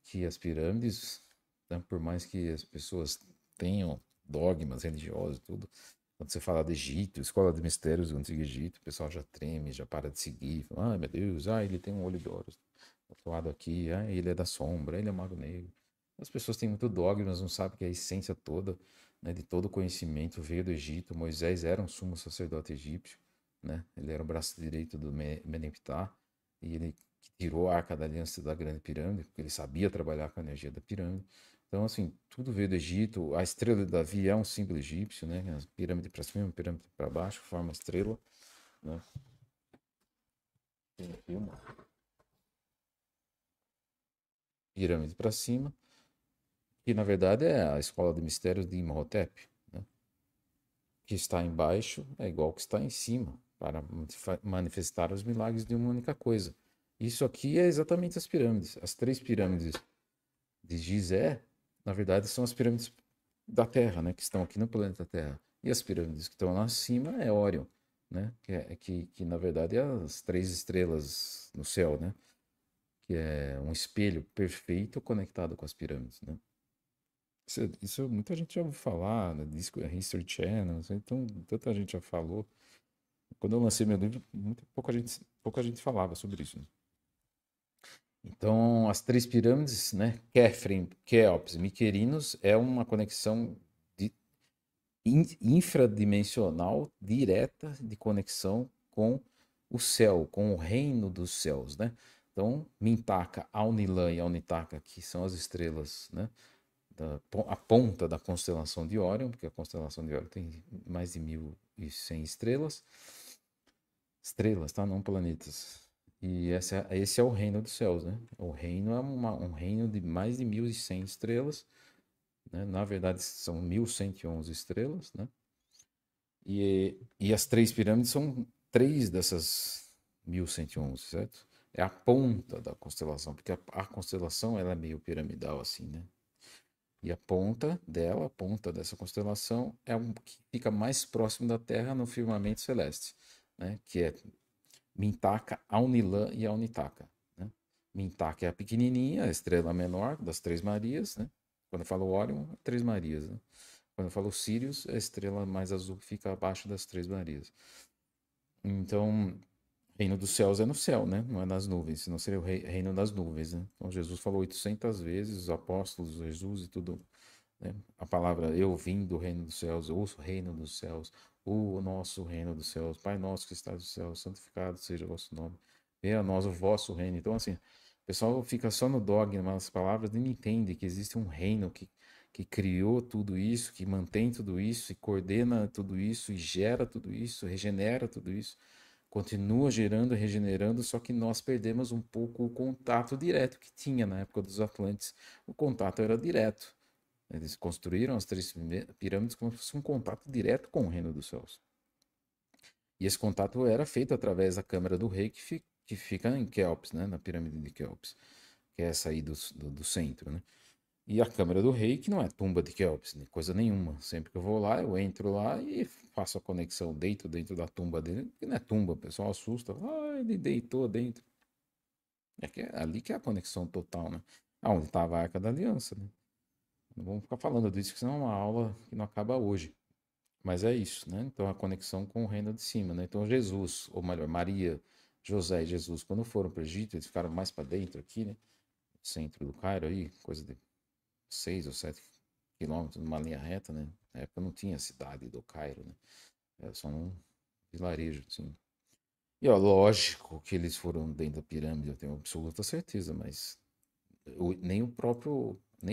Que as pirâmides, né, por mais que as pessoas tenham dogmas religiosos e tudo, quando você fala do Egito, escola de mistérios do Antigo Egito, o pessoal já treme, já para de seguir, fala, ai meu Deus, ele tem um olho de ouro tatuado aqui, ele é da sombra, ele é mago negro. As pessoas têm muito dogmas, não sabem que a essência toda, né, de todo o conhecimento veio do Egito. Moisés era um sumo sacerdote egípcio, né? Ele era o braço direito do Meneptah, e ele tirou a Arca da Aliança da Grande Pirâmide, porque ele sabia trabalhar com a energia da pirâmide. Então, assim, tudo veio do Egito. A estrela de Davi é um símbolo egípcio, né? A pirâmide para cima, a pirâmide para baixo, forma estrela, né? Tem aqui uma pirâmide para cima, que na verdade é a escola de mistérios de Imhotep, né? Que está embaixo é igual que está em cima, para manifestar os milagres de uma única coisa. Isso aqui é exatamente as pirâmides. As três pirâmides de Gizé, na verdade, são as pirâmides da Terra, né? Que estão aqui no planeta Terra. E as pirâmides que estão lá acima é Órion, né? Que na verdade é as três estrelas no céu, né? Que é um espelho perfeito conectado com as pirâmides, né? Isso muita gente já ouviu falar, né? History Channel, então tanta gente já falou. Quando eu lancei meu livro, pouca gente falava sobre isso, né? Então, as três pirâmides, né? Kefren, Keops e Miquerinos é uma conexão de infradimensional direta de conexão com o céu, com o reino dos céus, né? Então, Mintaka, Aunilan e Aunitaka, que são as estrelas, né? A ponta da constelação de Órion, porque a constelação de Órion tem mais de 1.100 estrelas. Estrelas, tá? Não planetas. E esse é o reino dos céus, né? O reino é um reino de mais de 1.100 estrelas, né? Na verdade, são 1.111 estrelas, né? E as três pirâmides são três dessas 1.111, certo? É a ponta da constelação, porque a constelação ela é meio piramidal assim, né? E a ponta dela, a ponta dessa constelação, é um que fica mais próximo da Terra no firmamento celeste, né? Que é Mintaka, Aunilan e Aunitaka, né? Mintaka é a pequenininha, a estrela menor das Três Marias, né? Quando eu falo Órion, é Três Marias, né? Quando eu falo Sirius, é a estrela mais azul que fica abaixo das Três Marias. Então, reino dos céus é no céu, né? Não é nas nuvens, senão seria o reino das nuvens, né? Então, Jesus falou 800 vezes, os apóstolos, Jesus e tudo, né? A palavra eu vim do reino dos céus, o reino dos céus, o nosso reino dos céus, Pai nosso que está nos céus, santificado seja o vosso nome, venha a nós o vosso reino. Então, assim, o pessoal fica só no dogma, nas palavras, nem entende que existe um reino que criou tudo isso, que mantém tudo isso, e coordena tudo isso, e gera tudo isso, regenera tudo isso, continua gerando e regenerando, só que nós perdemos um pouco o contato direto que tinha na época dos Atlantes. O contato era direto. Eles construíram as três pirâmides como se fosse um contato direto com o reino dos céus. E esse contato era feito através da Câmara do Rei, que fica em Quéops, né? Na pirâmide de Quéops, que é essa aí do centro, né? E a Câmara do Rei, que não é tumba de Quéops, coisa nenhuma. Sempre que eu vou lá, eu entro lá e faço a conexão dentro da tumba dele, que não é tumba, o pessoal assusta. Ele deitou dentro. Ali que é a conexão total, né? Onde estava a Arca da Aliança, né? Não vamos ficar falando disso, que senão é uma aula que não acaba hoje. Mas é isso, né? Então a conexão com o reino de cima, né? Então Jesus, ou melhor, Maria, José e Jesus, quando foram para o Egito, eles ficaram mais para dentro aqui, né? Centro do Cairo aí, coisa de 6 ou 7 quilômetros numa linha reta, né? Na época não tinha cidade do Cairo, né? Era só um vilarejo, assim. E ó, lógico que eles foram dentro da pirâmide, eu tenho absoluta certeza, mas nem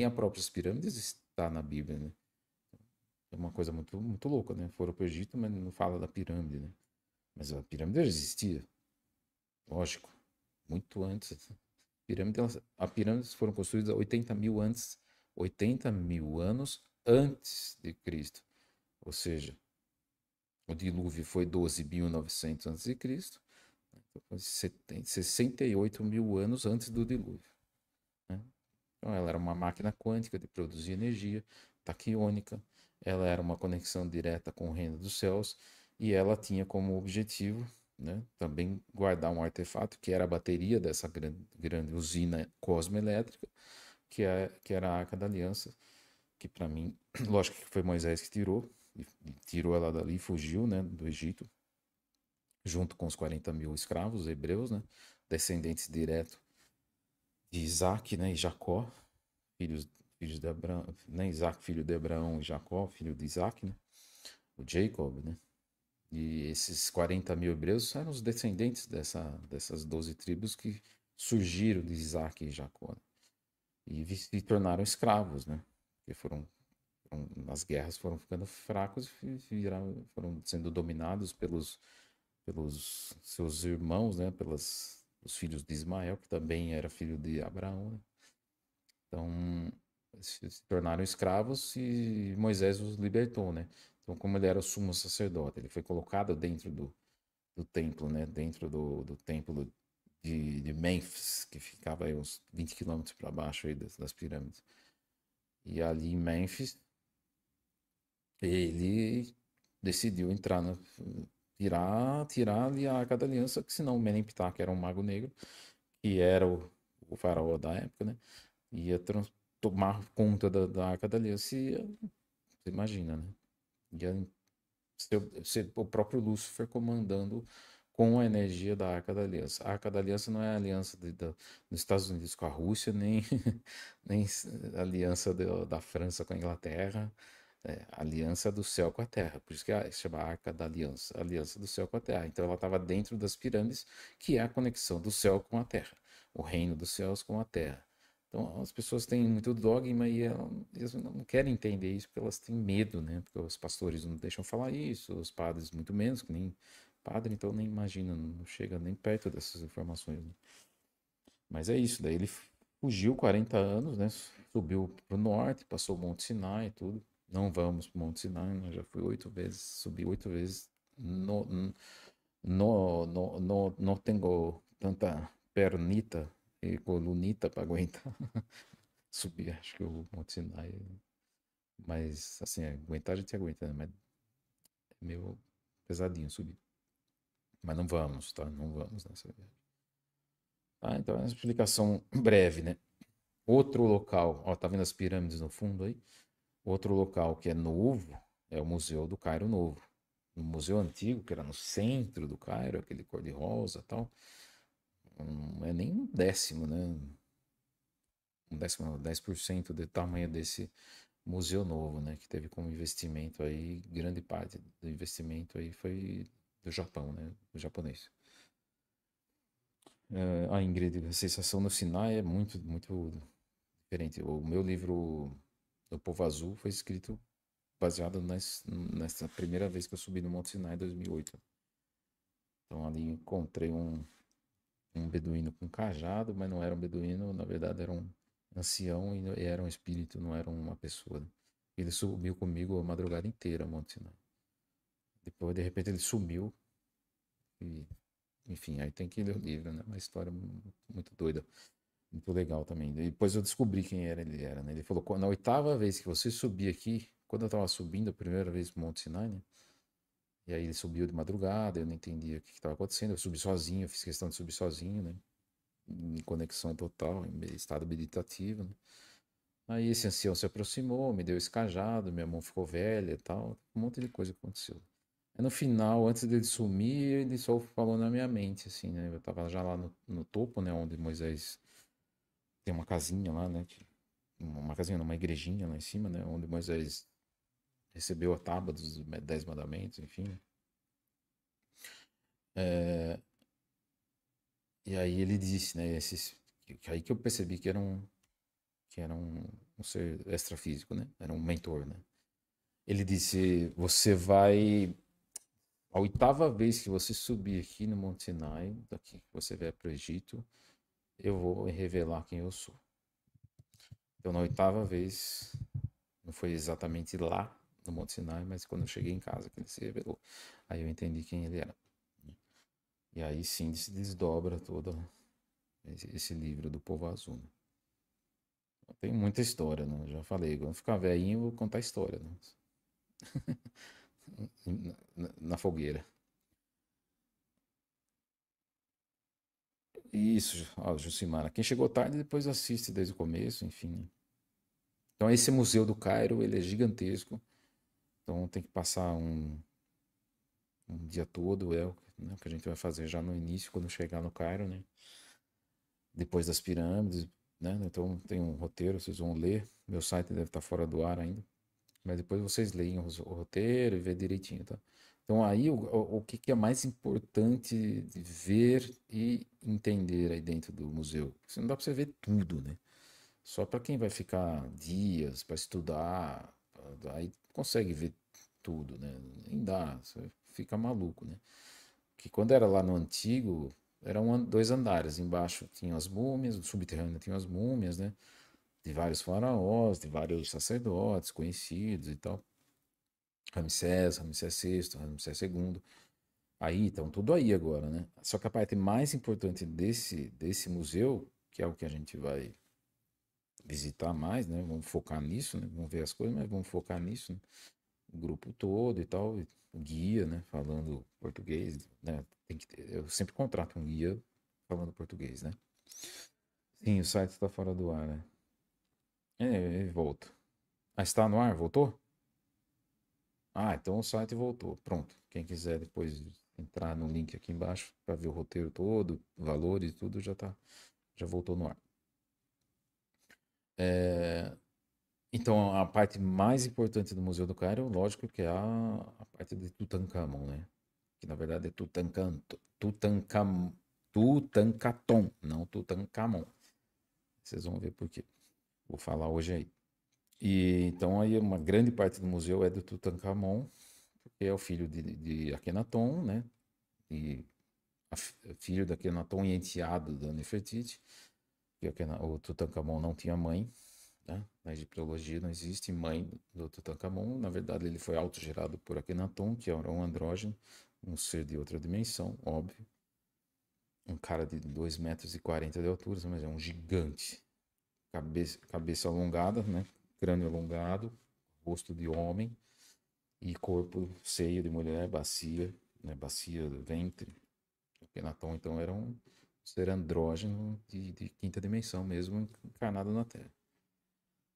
a própria pirâmides está na Bíblia, né? uma coisa muito, muito louca, né? Foram para o Egito, mas não fala da pirâmide, né? Mas a pirâmide já existia, lógico, muito antes. A pirâmides foram construídas 80 mil antes, 80 mil anos antes de Cristo. Ou seja, o dilúvio foi 12.900 antes de Cristo, então foi 68 mil anos antes do dilúvio, né? Então ela era uma máquina quântica de produzir energia, taquiônica, ela era uma conexão direta com o reino dos céus e ela tinha como objetivo, né, também guardar um artefato que era a bateria dessa grande usina cosmoelétrica, que era a Arca da Aliança, que para mim, lógico que foi Moisés que tirou, e tirou ela dali e fugiu, né, do Egito, junto com os 40 mil escravos hebreus, né, descendentes diretos de Isaac, né, e Jacó, filhos, filhos de Abraão, né, Isaac, filho de Abraão, e Jacó, filho de Isaac, né, o Jacob, né, e esses 40 mil hebreus eram os descendentes dessas 12 tribos que surgiram de Isaac e Jacó, né, e se tornaram escravos, né, porque nas guerras foram ficando fracos e foram sendo dominados pelos seus irmãos, né, os filhos de Ismael, que também era filho de Abraão, né? Então, se tornaram escravos e Moisés os libertou, né? Então, como ele era o sumo sacerdote, ele foi colocado dentro do templo, né? Dentro do templo de Mênfis, que ficava aí uns 20 quilômetros para baixo aí das pirâmides. E ali em Mênfis, ele decidiu tirar ali a Arca da Aliança, que senão o Menemptah, que era um mago negro, que era o faraó da época, né? Ia tomar conta da Arca da Aliança e você imagina, né? Ia ser o próprio Lúcifer comandando com a energia da Arca da Aliança. A Arca da Aliança não é a aliança dos Estados Unidos com a Rússia, nem, nem a aliança da França com a Inglaterra, é a aliança do céu com a terra. Por isso que se chama Arca da Aliança, a aliança do céu com a terra. Então ela estava dentro das pirâmides, que é a conexão do céu com a terra, o reino dos céus com a terra. Então, as pessoas têm muito dogma e elas não querem entender isso porque elas têm medo, né? Porque os pastores não deixam falar isso, os padres muito menos, que nem padre, então nem imagina, não chega nem perto dessas informações, né? Mas é isso, daí ele fugiu 40 anos, né? Subiu para o norte, passou o Monte Sinai e tudo. Não vamos para o Monte Sinai, né? Já fui 8 vezes, subi 8 vezes. No, não tenho tanta pernita e colunita para aguentar subir, acho que o Monte Sinai. Mas, assim, aguentar a gente aguenta, né? Mas é meio pesadinho subir. Mas não vamos, tá? Não vamos nessa viagem. Ah, então é uma explicação breve, né? Outro local, ó, tá vendo as pirâmides no fundo aí? Outro local que é novo é o Museu do Cairo Novo. O museu antigo, que era no centro do Cairo, aquele cor-de-rosa e tal, não é nem um décimo, né? Um décimo, não, 10% do tamanho desse museu novo, né? Que teve como investimento aí, grande parte do investimento aí foi do Japão, né? Do japonês. A Ingrid, a sensação no Sinai é muito, muito diferente. O meu livro, O Povo Azul, foi escrito baseado nessa primeira vez que eu subi no Monte Sinai em 2008. Então ali encontrei um beduíno com cajado, mas não era um beduíno, na verdade era um ancião e era um espírito, não era uma pessoa, né? Ele subiu comigo a madrugada inteira, Monte Sinai. Depois, de repente, ele sumiu e, enfim, aí tem que ler o livro, né? Uma história muito doida, muito legal também. Depois eu descobri quem ele era, né? Ele falou, na oitava vez que você subir aqui, quando eu tava subindo a primeira vez pro Monte Sinai, né? E aí ele subiu de madrugada, eu não entendia o que estava acontecendo. Eu subi sozinho, eu fiz questão de subir sozinho, né? Em conexão total, em estado meditativo, né? Aí esse ancião se aproximou, me deu esse cajado, minha mão ficou velha e tal. Um monte de coisa aconteceu. Aí no final, antes dele sumir, ele só falou na minha mente, assim, né? Eu tava já lá no topo, né? Onde Moisés tem uma casinha lá, né? Uma casinha, não, uma igrejinha lá em cima, né? Onde Moisés recebeu a tábua dos 10 mandamentos, enfim, né? É, e aí ele disse, né? Aí que eu percebi que era um ser extrafísico, né? Era um mentor, né? Ele disse: Você vai. A oitava vez que você subir aqui no Monte Sinai, daqui que você vier para o Egito, eu vou revelar quem eu sou. Então, na oitava vez, não foi exatamente lá no Monte Sinai, mas quando eu cheguei em casa que ele se revelou. Aí eu entendi quem ele era. E aí sim se desdobra todo esse livro do Povo Azul. Né? Tem muita história, né? Já falei, quando ficar velhinho, eu vou contar história, né? Na fogueira. Isso, ó, Jucimara. Quem chegou tarde depois assiste desde o começo, enfim. Né? Então esse Museu do Cairo, ele é gigantesco. Então tem que passar um dia todo, né, o que a gente vai fazer já no início, quando chegar no Cairo, né? Depois das pirâmides, né? Então tem um roteiro, vocês vão ler. Meu site deve estar fora do ar ainda. Mas depois vocês leem o roteiro e vê direitinho, tá? Então aí o que que é mais importante de ver e entender aí dentro do museu? Você não dá para você ver tudo, né? Só para quem vai ficar dias para estudar, aí consegue ver tudo, né? Nem dá, você fica maluco, né? Que quando era lá no antigo, eram dois andares. Embaixo tinham as múmias, no subterrâneo tinham as múmias, né? De vários faraós, de vários sacerdotes conhecidos e tal. Ramsés VI, Ramsés II. Aí, então, tudo aí agora, né? Só que a parte mais importante desse museu, que é o que a gente vai visitar mais, né? Vamos focar nisso, né? Vamos ver as coisas, mas vamos focar nisso, né? O grupo todo e tal, o guia, né? Falando português, né? Eu sempre contrato um guia falando português, né? Sim, o site está fora do ar, né? Ele volta. Ah, está no ar? Voltou? Ah, então o site voltou. Pronto. Quem quiser depois entrar no link aqui embaixo para ver o roteiro todo, valores e tudo, já voltou no ar. É, então, a parte mais importante do Museu do Cairo, lógico que é a parte de Tutankhamon, né? Que na verdade é Tutankaton, não Tutankhamon. Vocês vão ver por quê. Vou falar hoje aí. E então aí uma grande parte do museu é do Tutankhamon, que é o filho de Akhenaton, né? E filho da Akhenaton e enteado da Nefertiti, porque o Tutankhamon não tinha mãe, né? Na egiptologia não existe mãe do Tutankhamon, na verdade ele foi autogerado por Akhenaton, que era um andrógeno, um ser de outra dimensão, óbvio, um cara de 2,40 m de altura, mas é um gigante, cabeça alongada, né? Crânio alongado, rosto de homem e corpo seio de mulher, bacia, né? Bacia, ventre. Akhenaton, então, era um ser andrógeno de quinta dimensão mesmo, encarnado na Terra.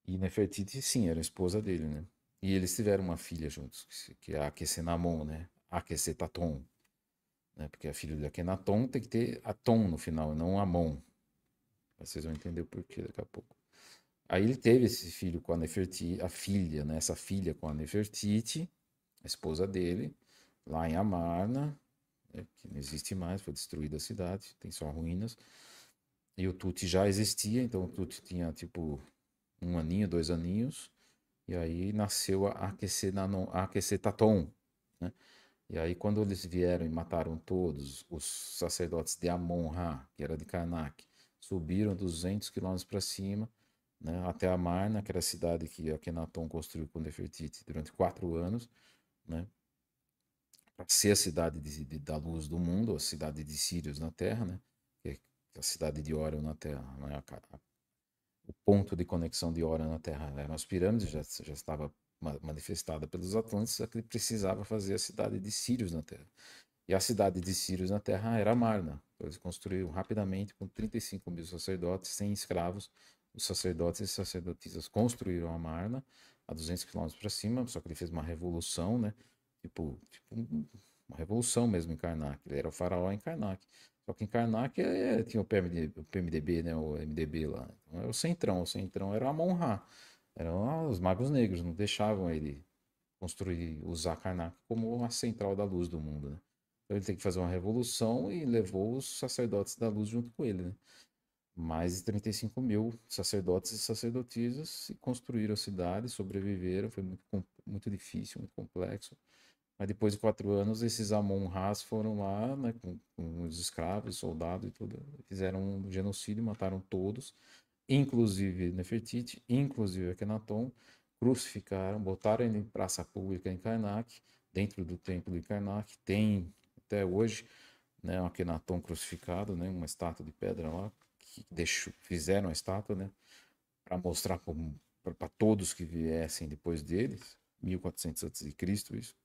E Nefertiti, sim, era a esposa dele, né? E eles tiveram uma filha juntos, que é a Akhesenamon, né? Akhesenaton, né? Porque a filha de Akhenaton tem que ter Aton no final, não Amon. Vocês vão entender o porquê daqui a pouco. Aí ele teve esse filho com a Nefertiti, a filha, né? Essa filha com a Nefertiti, a esposa dele, lá em Amarna, né? Que não existe mais, foi destruída a cidade, tem só ruínas. E o Tuti já existia, então o Tuti tinha tipo um aninho, 2 aninhos, e aí nasceu a Akhesenaton, né? E aí quando eles vieram e mataram todos os sacerdotes de Amon-Ra, que era de Karnak, subiram 200 quilômetros para cima, né, até Amarna, que era a cidade que Akhenaton construiu com Nefertiti durante 4 anos, né, para ser a cidade da luz do mundo, a cidade de Sírios na Terra, né, que é a cidade de Órion na Terra, né, o ponto de conexão de Órion na Terra eram as pirâmides, já estava manifestada pelos Atlantes, só que ele precisava fazer a cidade de Sírios na Terra. E a cidade de Sírios na Terra era Amarna. Então, eles construíram rapidamente, com 35 mil sacerdotes, sem escravos. Os sacerdotes e sacerdotisas construíram Amarna, a 200 quilômetros para cima, só que ele fez uma revolução, né? Uma revolução mesmo em Karnak. Ele era o faraó em Karnak. Só que em Karnak tinha o PMDB, né? O MDB lá. Então, era o Centrão era Amon-Ra. Eram os magos negros, não deixavam ele construir, usar Karnak como a central da luz do mundo, né? Então ele tem que fazer uma revolução e levou os sacerdotes da luz junto com ele, né? Mais de 35 mil sacerdotes e sacerdotisas e construíram a cidade, sobreviveram. Foi muito difícil, muito complexo. Mas depois de 4 anos, esses Amon-Rás foram lá, né, com os escravos, soldados e tudo, fizeram um genocídio, mataram todos, inclusive Nefertiti, inclusive Akhenaton, crucificaram, botaram ele em praça pública em Karnak, dentro do templo de Karnak, tem até hoje, né, um Akhenaton crucificado, né, uma estátua de pedra lá, que fizeram a estátua, né, para mostrar para todos que viessem depois deles, 1400 a.C., isso,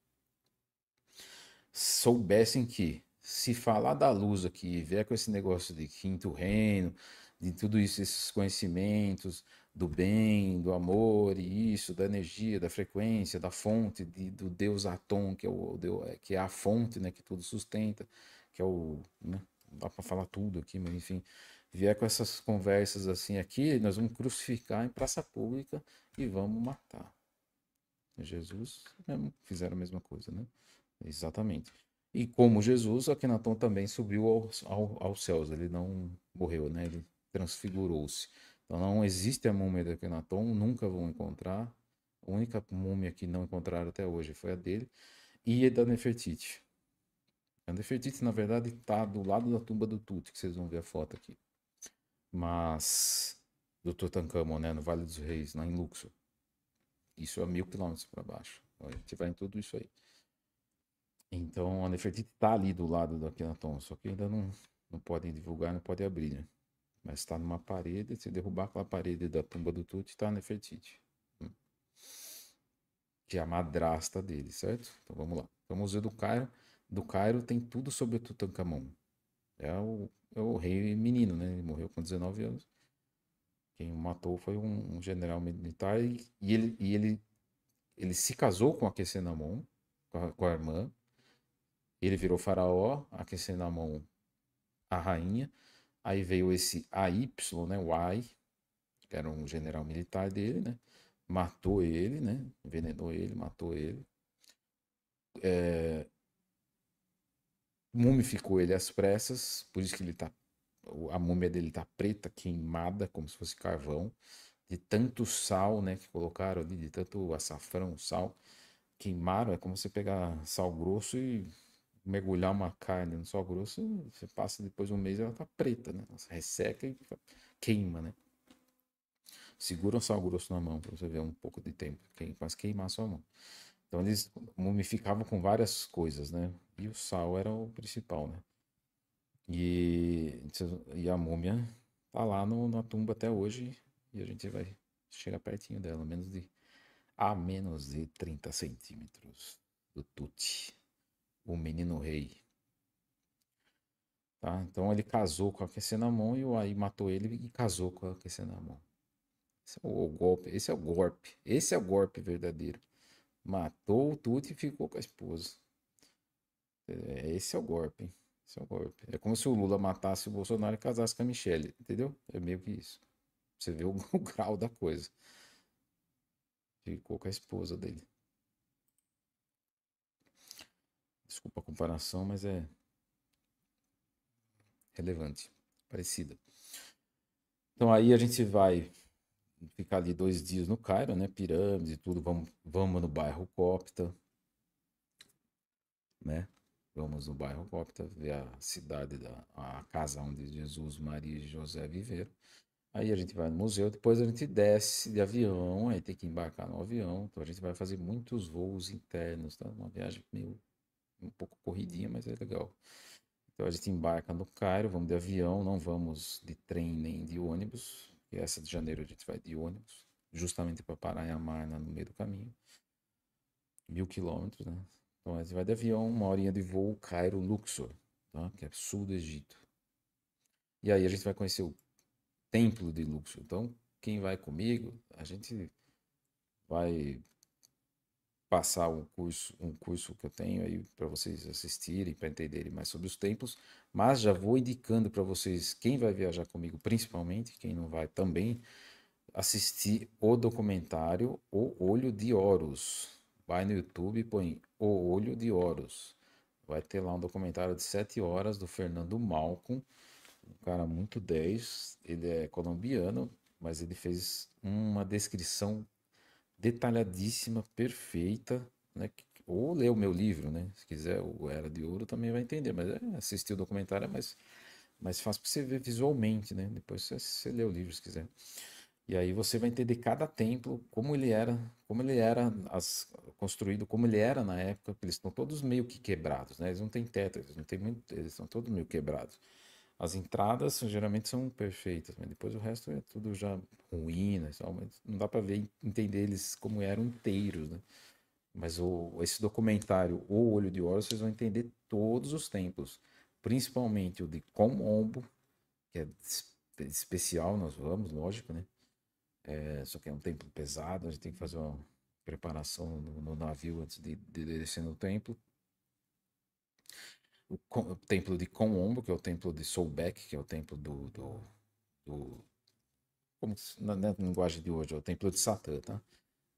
soubessem que se falar da luz aqui, vier com esse negócio de quinto reino, de tudo isso, esses conhecimentos do bem, do amor e isso, da energia, da frequência, da fonte, do Deus Atom, que é que é a fonte, né, que tudo sustenta, que é o, né, não dá para falar tudo aqui, mas enfim, vier com essas conversas assim aqui, nós vamos crucificar em praça pública e vamos matar. Jesus mesmo fizeram a mesma coisa, né? Exatamente. E como Jesus, Akhenaton também subiu aos céus, ele não morreu, né? Ele transfigurou-se. Então não existe a múmia de Akhenaton, nunca vão encontrar. A única múmia que não encontraram até hoje foi a dele e a da Nefertiti. A Nefertiti, na verdade, está do lado da tumba do Tut, que vocês vão ver a foto aqui. Mas do Tutankhamon, né? No Vale dos Reis, lá em Luxor. Isso é 1.000 quilômetros para baixo. A gente vai em tudo isso aí. Então a Nefertiti está ali do lado da Akhenaton, só que ainda não podem divulgar, não pode abrir, né? Mas está numa parede, se derrubar aquela parede da tumba do Tut, está a Nefertiti. Que é a madrasta dele, certo? Então vamos lá. Então, o Museu do Cairo. Do Cairo tem tudo sobre o Tutankhamon. É o rei menino, né? Ele morreu com 19 anos. Quem o matou foi um general militar ele se casou com a Akhenaton, com a irmã. Ele virou faraó, Akhenaton a rainha. Aí veio esse AY, né? O Ai, que era um general militar dele, né? Matou ele, né? Envenenou ele, matou ele. Mumificou ele às pressas, por isso que ele tá. A múmia dele tá preta, queimada, como se fosse carvão. De tanto sal, né? Que colocaram ali, de tanto açafrão, sal. Queimaram, é como você pegar sal grosso e mergulhar uma carne no sal grosso, você passa depois de um mês ela tá preta, né? Ela resseca e queima, né? Segura um sal grosso na mão para você ver um pouco de tempo, quase queimar a sua mão. Então eles mumificavam com várias coisas, né? E o sal era o principal, né? E a múmia tá lá na tumba até hoje e a gente vai chegar pertinho dela, a menos de 30 centímetros do Tuti, o menino rei. Tá? Então ele casou com a Quecenamon e o Ai matou ele e casou com a Quecenamon. Esse é o golpe, esse é o golpe verdadeiro. Matou o Tuti e ficou com a esposa. Esse é o golpe, hein? Esse é o golpe. É como se o Lula matasse o Bolsonaro e casasse com a Michelle, entendeu? É meio que isso. Você vê o, o grau da coisa. Ficou com a esposa dele. Desculpa a comparação, mas é relevante. Parecida. Então aí a gente vai ficar ali 2 dias no Cairo, né? Pirâmides e tudo. Vamos no bairro Copta, né? Vamos no bairro Copta ver a cidade, a casa onde Jesus, Maria e José viveram. Aí a gente vai no museu, depois a gente desce de avião, aí tem que embarcar no avião. Então a gente vai fazer muitos voos internos, tá? Uma viagem meio um pouco corridinha, mas é legal. Então a gente embarca no Cairo, vamos de avião, não vamos de trem nem de ônibus. E essa de janeiro a gente vai de ônibus, justamente para parar em Amarna no meio do caminho. 1.000 quilômetros, né? Então a gente vai de avião, uma horinha de voo, Cairo, Luxor, tá? Que é sul do Egito. E aí a gente vai conhecer o templo de Luxor. Então, quem vai comigo, a gente vai passar um curso que eu tenho aí para vocês assistirem, para entenderem mais sobre os templos, mas já vou indicando para vocês quem vai viajar comigo, principalmente, quem não vai também, assistir o documentário O Olho de Horus. Vai no YouTube e põe O Olho de Horus. Vai ter lá um documentário de 7 horas do Fernando Malcolm, um cara muito 10. Ele é colombiano, mas ele fez uma descrição detalhadíssima, perfeita, né? Ou ler o meu livro, né? Se quiser, o Era de Ouro também vai entender, mas assistir o documentário é mais fácil para você ver visualmente, né? Depois você lê o livro se quiser. E aí você vai entender cada templo, como ele era construído, como ele era na época, porque eles estão todos meio que quebrados, né? Eles não têm teto, eles não têm muito, eles estão todos meio quebrados. As entradas geralmente são perfeitas, mas depois o resto é tudo já ruínas, e tal, mas não dá para ver, entender eles como eram inteiros, né? Mas esse documentário, O Olho de Ouro, vocês vão entender todos os templos, principalmente o de Kom que é especial, nós vamos, lógico, né? Só que é um templo pesado, a gente tem que fazer uma preparação no navio antes de descer no templo. O templo de Kom, que é o templo de Soulbeck, que é o templo do como na linguagem de hoje, é o templo de Satã, tá?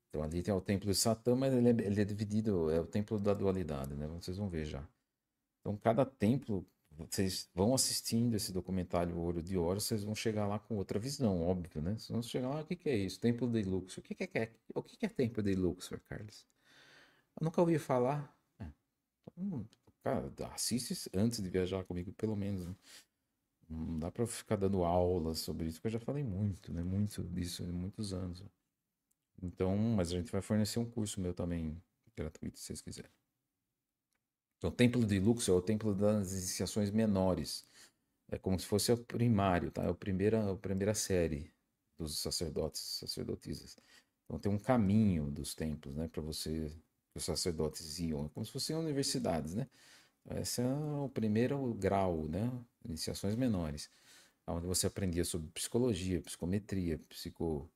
Então ali tem o templo de Satã, mas ele é dividido, é o templo da dualidade, né? Vocês vão ver já. Então cada templo, vocês vão assistindo esse documentário O Olho de Ouro, vocês vão chegar lá com outra visão, óbvio, né? Vocês vão chegar lá, o que que é isso? Templo de Luxor. O que que é Templo de Luxor, Carlos? Eu nunca ouvi falar. Hum, cara, assiste antes de viajar comigo, pelo menos, né? Não dá pra ficar dando aulas sobre isso, porque eu já falei muito, né? Muito disso em muitos anos. Então, mas a gente vai fornecer um curso meu também, gratuito, se vocês quiserem. Então, o Templo de Luxor é o templo das iniciações menores. É como se fosse o primário, tá? É a primeira série dos sacerdotes, sacerdotisas. Então, tem um caminho dos templos, né? Para você, que os sacerdotes iam. É como se fossem universidades, né? Esse é o primeiro grau, né? Iniciações menores. Onde você aprendia sobre psicologia, psicometria, psicologia,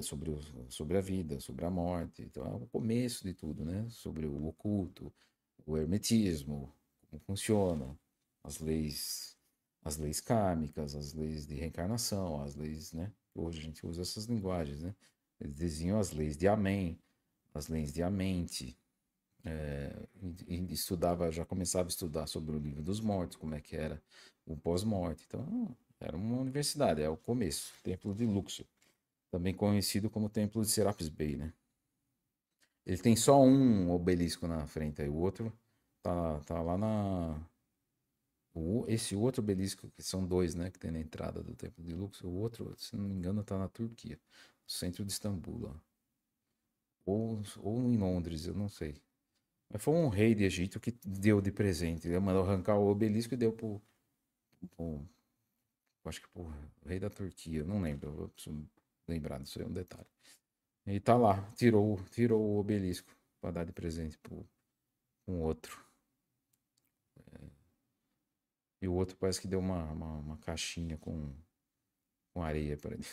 sobre a vida, sobre a morte. Então, é o começo de tudo, né? Sobre o oculto, o hermetismo, como funciona, as leis, as leis kármicas, as leis de reencarnação, as leis, né? Hoje a gente usa essas linguagens, né? Eles diziam as leis de Amém, as leis de Amente, e estudava, já começava a estudar sobre o livro dos mortos, como é que era o pós-morte. Então, era uma universidade, é o começo, Templo de Luxor, também conhecido como Templo de Serapis Bey, né? Ele tem só um obelisco na frente, aí o outro tá lá esse outro obelisco, que são dois, né, que tem na entrada do Templo de Luxor, o outro, se não me engano, tá na Turquia, no centro de Istambul, lá. Ou em Londres, eu não sei. Mas foi um rei de Egito que deu de presente. Ele mandou arrancar o obelisco e deu pro- acho que pro rei da Turquia, não lembro, eu preciso lembrar disso aí, é um detalhe. E tá lá, tirou o obelisco para dar de presente pro um outro. E o outro parece que deu uma caixinha com areia para ele.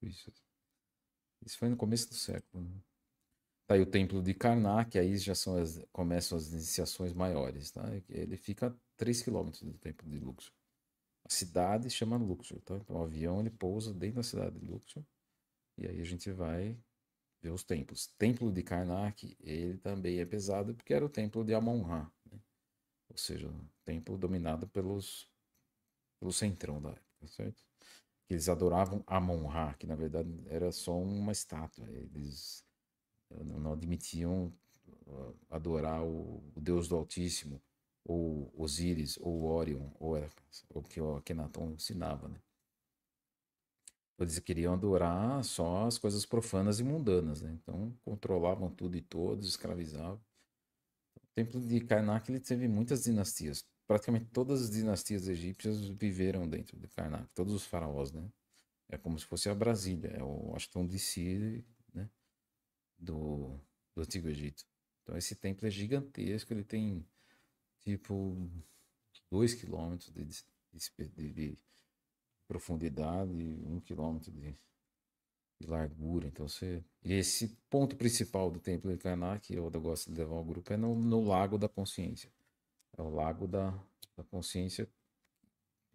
Isso, isso foi no começo do século, né? Tá aí o templo de Karnak, aí já começam as iniciações maiores, tá? Ele fica a 3 quilômetros do templo de Luxor. A cidade chama Luxor, tá? Então o avião ele pousa dentro da cidade de Luxor e aí a gente vai ver os templos. Templo de Karnak, ele também é pesado porque era o templo de Amon-Ra, né? Ou seja, o templo dominado pelo centrão da época, certo? Eles adoravam Amon-Ra, que na verdade era só uma estátua. Eles não admitiam adorar o Deus do Altíssimo, ou Osíris, ou Orion, ou o que o Akhenaton ensinava, né? Eles queriam adorar só as coisas profanas e mundanas, né? Então controlavam tudo e todos, escravizavam. O Templo de Karnak ele teve muitas dinastias. Praticamente todas as dinastias egípcias viveram dentro de Karnak, todos os faraós, né? É como se fosse a Brasília, é o Washington DC, né? do, do Antigo Egito. Então esse templo é gigantesco, ele tem tipo 2 quilômetros de profundidade e 1 quilômetro de largura. Então você. E esse ponto principal do templo de Karnak, que eu gosto de levar o grupo, é no Lago da Consciência. É o Lago da Consciência.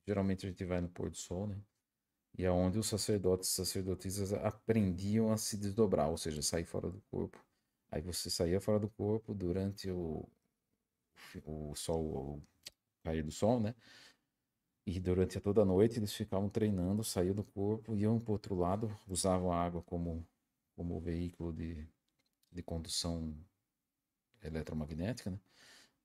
Geralmente a gente vai no pôr do sol, né? E é onde os sacerdotes e sacerdotisas aprendiam a se desdobrar, ou seja, sair fora do corpo. Aí você saía fora do corpo durante o sol, o cair do sol, né? E durante toda a noite eles ficavam treinando, saíam do corpo, iam para o outro lado, usavam a água como veículo de condução eletromagnética, né?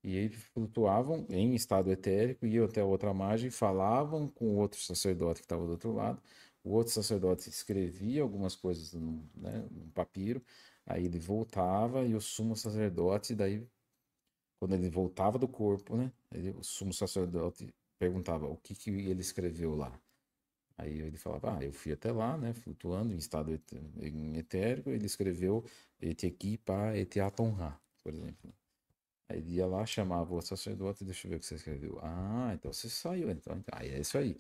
E aí flutuavam em estado etérico, iam até a outra margem, falavam com o outro sacerdote que estava do outro lado. O outro sacerdote escrevia algumas coisas num papiro, aí ele voltava e o sumo sacerdote, daí, quando ele voltava do corpo, né, o sumo sacerdote perguntava o que que ele escreveu lá. Aí ele falava, eu fui até lá, né, flutuando em estado em etérico, ele escreveu Eti aqui pa eti atonra, por exemplo. Aí ele ia lá, chamava o sacerdote, deixa eu ver o que você escreveu. Ah, então você saiu, então aí é isso aí.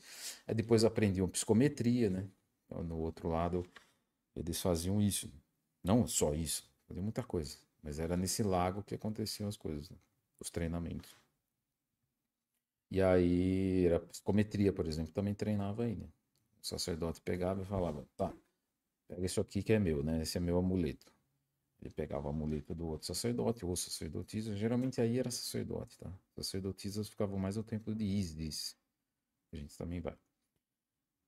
Aí depois aprendiam psicometria, né? Então, no outro lado, eles faziam isso. Não só isso, faziam muita coisa. Mas era nesse lago que aconteciam as coisas, né? Os treinamentos. E aí, era psicometria, por exemplo, também treinava aí, né? O sacerdote pegava e falava, tá, pega isso aqui que é meu, né? Esse é meu amuleto. Ele pegava o amuleto do outro sacerdote, ou sacerdotisa. Geralmente aí era sacerdote, tá? Sacerdotisas ficavam mais no templo de Isis. A gente também vai.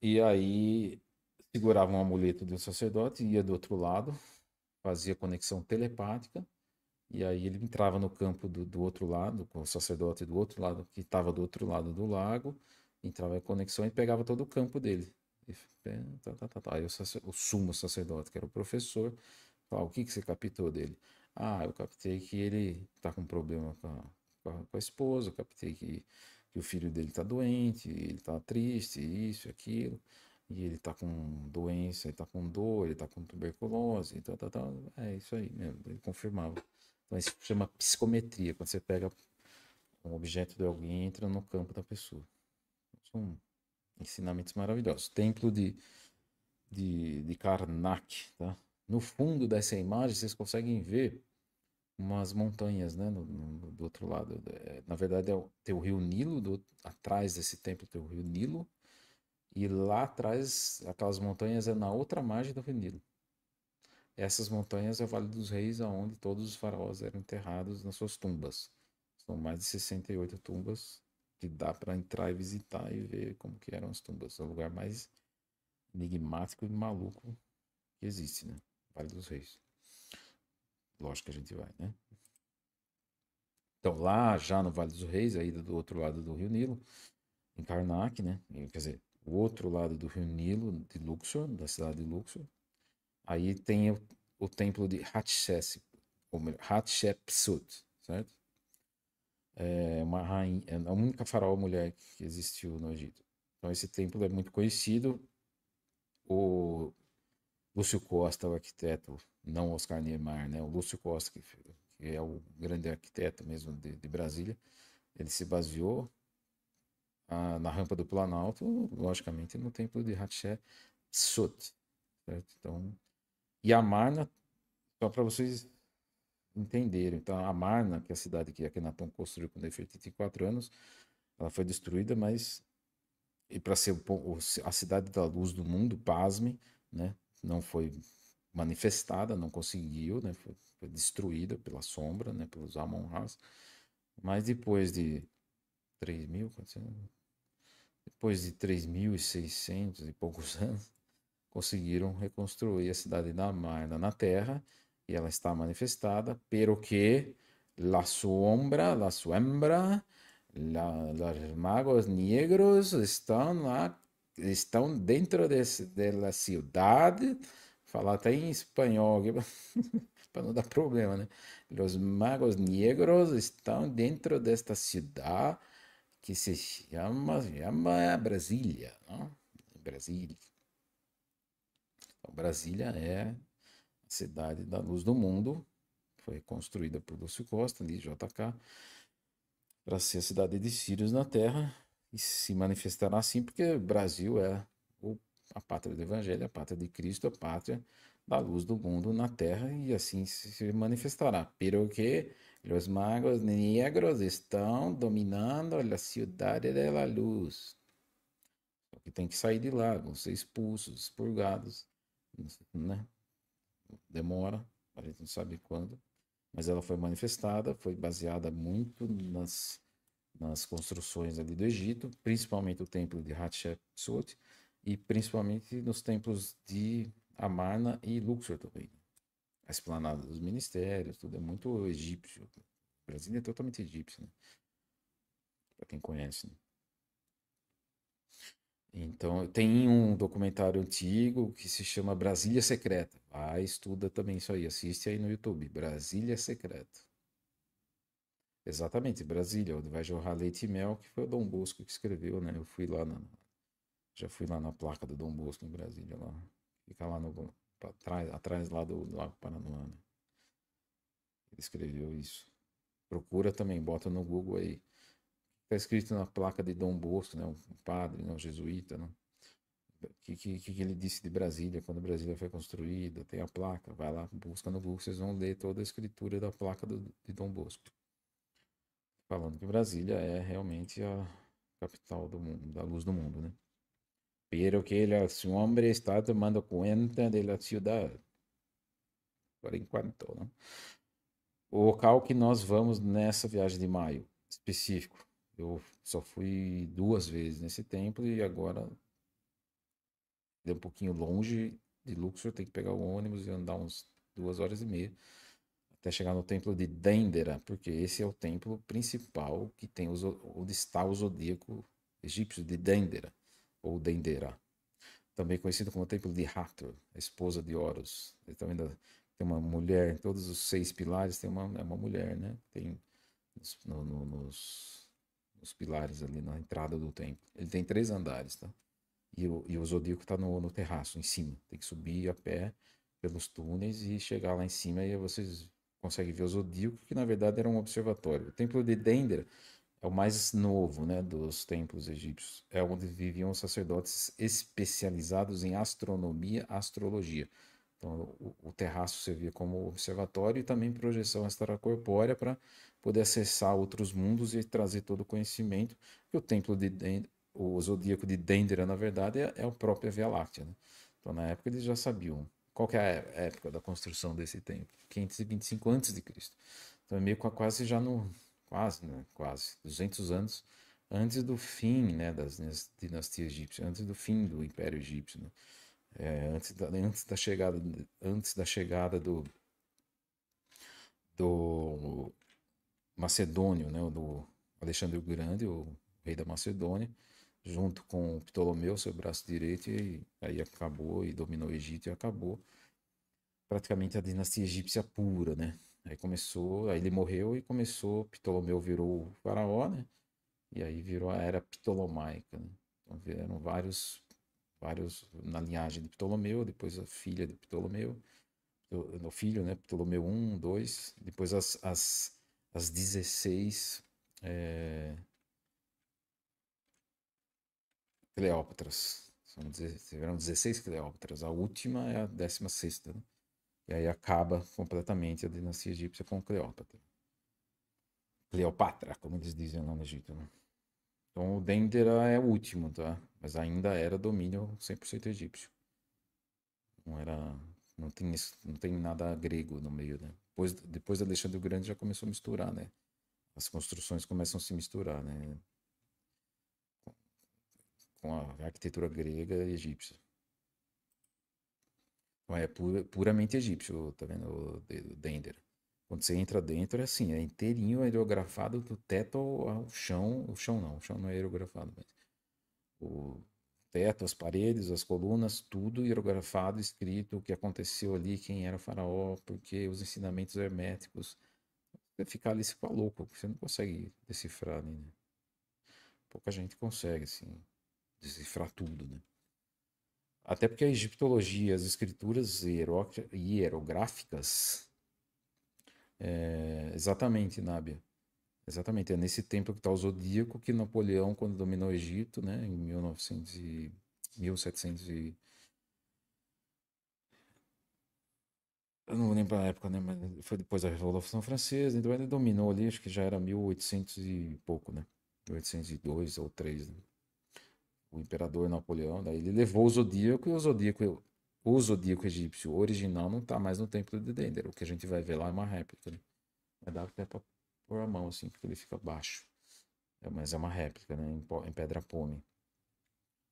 E aí segurava um amuleto do sacerdote, ia do outro lado, fazia conexão telepática. E aí ele entrava no campo do outro lado, com o sacerdote do outro lado, que estava do outro lado do lago, entrava em conexão e pegava todo o campo dele. E, Aí o sumo sacerdote, que era o professor, falava, o que que você captou dele? Ah, eu captei que ele está com problema com a esposa, eu captei que o filho dele está doente, ele está triste, isso, aquilo, e ele está com doença, ele está com dor, ele está com tuberculose, e tal, tal, tal. É isso aí mesmo, ele confirmava. Então isso se chama psicometria, quando você pega um objeto de alguém e entra no campo da pessoa. São ensinamentos maravilhosos. Templo de Karnak, tá? No fundo dessa imagem vocês conseguem ver umas montanhas, né, do outro lado. Na verdade, tem o rio Nilo, atrás desse templo tem o rio Nilo, e lá atrás, aquelas montanhas é na outra margem do rio Nilo. Essas montanhas é o Vale dos Reis, aonde todos os faraós eram enterrados nas suas tumbas. São mais de 68 tumbas que dá para entrar e visitar e ver como que eram as tumbas. É o lugar mais enigmático e maluco que existe, né? Vale dos Reis. Lógico que a gente vai, né? Então, lá já no Vale dos Reis, aí do outro lado do Rio Nilo, em Karnak, né? Quer dizer, o outro lado do Rio Nilo, de Luxor, da cidade de Luxor. Aí tem o templo de Hatshepsut, ou melhor, Hatshepsut, certo? É uma rainha, é a única faraó mulher que existiu no Egito. Então esse templo é muito conhecido. O Lúcio Costa, o arquiteto, não Oscar Niemeyer, né? O Lúcio Costa, que é o grande arquiteto mesmo de Brasília, ele se baseou na rampa do Planalto, logicamente no templo de Hatshepsut, certo? Então, e Amarna, só para vocês entenderem, então Amarna, que é a cidade que Akhenaton construiu com Nefertiti em 4 anos, ela foi destruída, mas e para ser a cidade da luz do mundo, pasme, né? Não foi manifestada, não conseguiu, né? Foi destruída pela sombra, né? Pelos Amon-Rás. Mas depois de 3.000, depois de 3.600 e poucos anos, conseguiram reconstruir a cidade da Amarna na Terra e ela está manifestada, pero que la sombra, los magos negros estão lá, estão dentro da cidade, falar até em espanhol para não dar problema, né? Los magos negros estão dentro desta cidade que se chama Brasília, não? Brasília. Então, Brasília é a cidade da luz do mundo, foi construída por Lúcio Costa, ali, JK, para ser a cidade de Sírios na Terra, e se manifestará assim porque o Brasil é a pátria do Evangelho, a pátria de Cristo, a pátria da luz do mundo na Terra, e assim se manifestará. Pero que os magos negros estão dominando a cidade da luz. Só que tem que sair de lá, vão ser expulsos, expurgados, né? Demora, a gente não sabe quando, mas ela foi manifestada, foi baseada muito nas construções ali do Egito, principalmente o templo de Hatshepsut e principalmente nos templos de Amarna e Luxor também. A esplanada dos ministérios, tudo é muito egípcio. Brasília é totalmente egípcio, né? Para quem conhece, né? Então, tem um documentário antigo que se chama Brasília Secreta. Ah, estuda também isso aí, assiste aí no YouTube. Brasília Secreta. Exatamente, Brasília, onde vai jorrar leite e mel, que foi o Dom Bosco que escreveu, né? Eu fui lá já fui lá na placa do Dom Bosco em Brasília, lá. Fica lá no, atrás lá do Lago Paranoá, né? Ele escreveu isso. Procura também, bota no Google aí. Tá escrito na placa de Dom Bosco, né? Um padre, né? Um jesuíta, né? Que ele disse de Brasília, quando Brasília foi construída, tem a placa, vai lá, busca no Google, vocês vão ler toda a escritura da placa de Dom Bosco, falando que Brasília é realmente a capital do mundo, da luz do mundo, né? Pero que su hombre está tomando cuenta de la ciudad, por enquanto, né? O local que nós vamos nessa viagem de maio, específico, eu só fui 2 vezes nesse templo e agora é um pouquinho longe de Luxor, tem que pegar o ônibus e andar uns 2 horas e meia até chegar no templo de Dendera, porque esse é o templo principal que tem onde está o zodíaco egípcio de Dendera, ou Dendera, também conhecido como o templo de Hathor, a esposa de Horus. Então ainda tem uma mulher, em todos os 6 pilares tem uma mulher, né? Tem nos pilares ali na entrada do templo. Ele tem 3 andares, tá? E o zodíaco está no terraço, em cima. Tem que subir a pé pelos túneis e chegar lá em cima e aí vocês conseguem ver o zodíaco, que na verdade era um observatório. O templo de Dendera é o mais novo, né, dos templos egípcios. É onde viviam sacerdotes especializados em astronomia, astrologia. Então, o terraço servia como observatório e também projeção extracorpórea para poder acessar outros mundos e trazer todo o conhecimento. E o templo de o zodíaco de Dendera, na verdade, é a própria Via Láctea, né? Então, na época, eles já sabiam qual que é a época da construção desse templo, 525 a.C. Então, é meio quase já no quase, né? Quase 200 anos antes do fim, né, das dinastias egípcias, antes do fim do Império Egípcio, né? Antes da chegada do Macedônio, né, do Alexandre o Grande, o rei da Macedônia, junto com Ptolomeu, seu braço direito, e aí acabou e dominou o Egito e acabou praticamente a dinastia egípcia pura, né? Aí começou, aí ele morreu e começou, Ptolomeu virou o faraó, né? E aí virou a era ptolomaica, né? Então vieram vários na linhagem de Ptolomeu, depois a filha de Ptolomeu, o filho, né? Ptolomeu I, II, depois as 16 é, Cleópatras. Tiveram 16 Cleópatras, a última é a 16ª, né? E aí acaba completamente a dinastia egípcia com Cleópatra. Cleopatra, como eles dizem lá no Egito, né? Então o Dendera é o último, tá? Mas ainda era domínio 100% egípcio. Não era, não tem nada grego no meio, né? Depois de Alexandre o Grande já começou a misturar, né? As construções começam a se misturar, né? Com a arquitetura grega e egípcia. Então é puramente egípcio, tá vendo? O Dendera. Quando você entra dentro, é assim, é inteirinho aerografado do teto ao chão. O chão não é aerografado, mas o teto, as paredes, as colunas, tudo hierografado, escrito o que aconteceu ali, quem era o faraó, porque os ensinamentos herméticos. Você ficar ali, se fica louco, você não consegue decifrar ali, né? Pouca gente consegue, assim, decifrar tudo, né? Até porque a egiptologia, as escrituras hierográficas, exatamente, Nábia. Exatamente, é nesse templo que está o Zodíaco que Napoleão, quando dominou o Egito, né, em 1700 eu não lembro a época, né, mas foi depois da Revolução Francesa, então ele dominou ali, acho que já era 1800 e pouco, né, 1802 ou 3, né, o imperador Napoleão, daí ele levou o Zodíaco e o Zodíaco egípcio original não está mais no templo de Dendera, o que a gente vai ver lá é uma réplica, né, mas dá até para pôr a mão assim, porque ele fica baixo. Mas é uma réplica, né? Em pedra pome.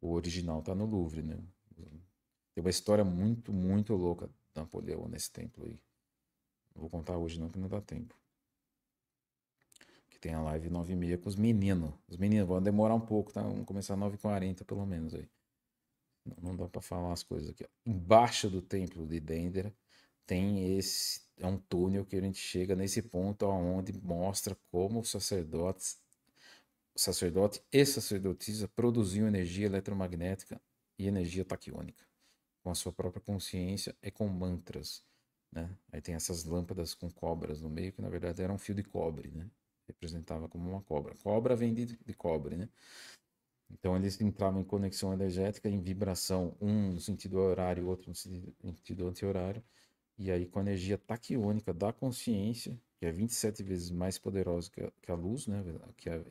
O original tá no Louvre, né? Tem uma história muito, muito louca de Napoleão nesse templo aí. Não vou contar hoje não, que não dá tempo. Que tem a live 9h30 com os meninos. Os meninos vão demorar um pouco, tá? Vamos começar 9h40 pelo menos aí. Não dá pra falar as coisas aqui. Ó. Embaixo do templo de Dendera tem esse. É um túnel que a gente chega nesse ponto onde mostra como os sacerdotes, sacerdote e sacerdotisa produziam energia eletromagnética e energia taquiônica com a sua própria consciência e com mantras, né? Aí tem essas lâmpadas com cobras no meio que na verdade era um fio de cobre, né? Representava como uma cobra. Cobra vem de cobre, né? Então eles entravam em conexão energética, em vibração, um no sentido horário, outro no sentido anti-horário, e aí com a energia taquiônica da consciência, que é 27 vezes mais poderosa que a luz, né?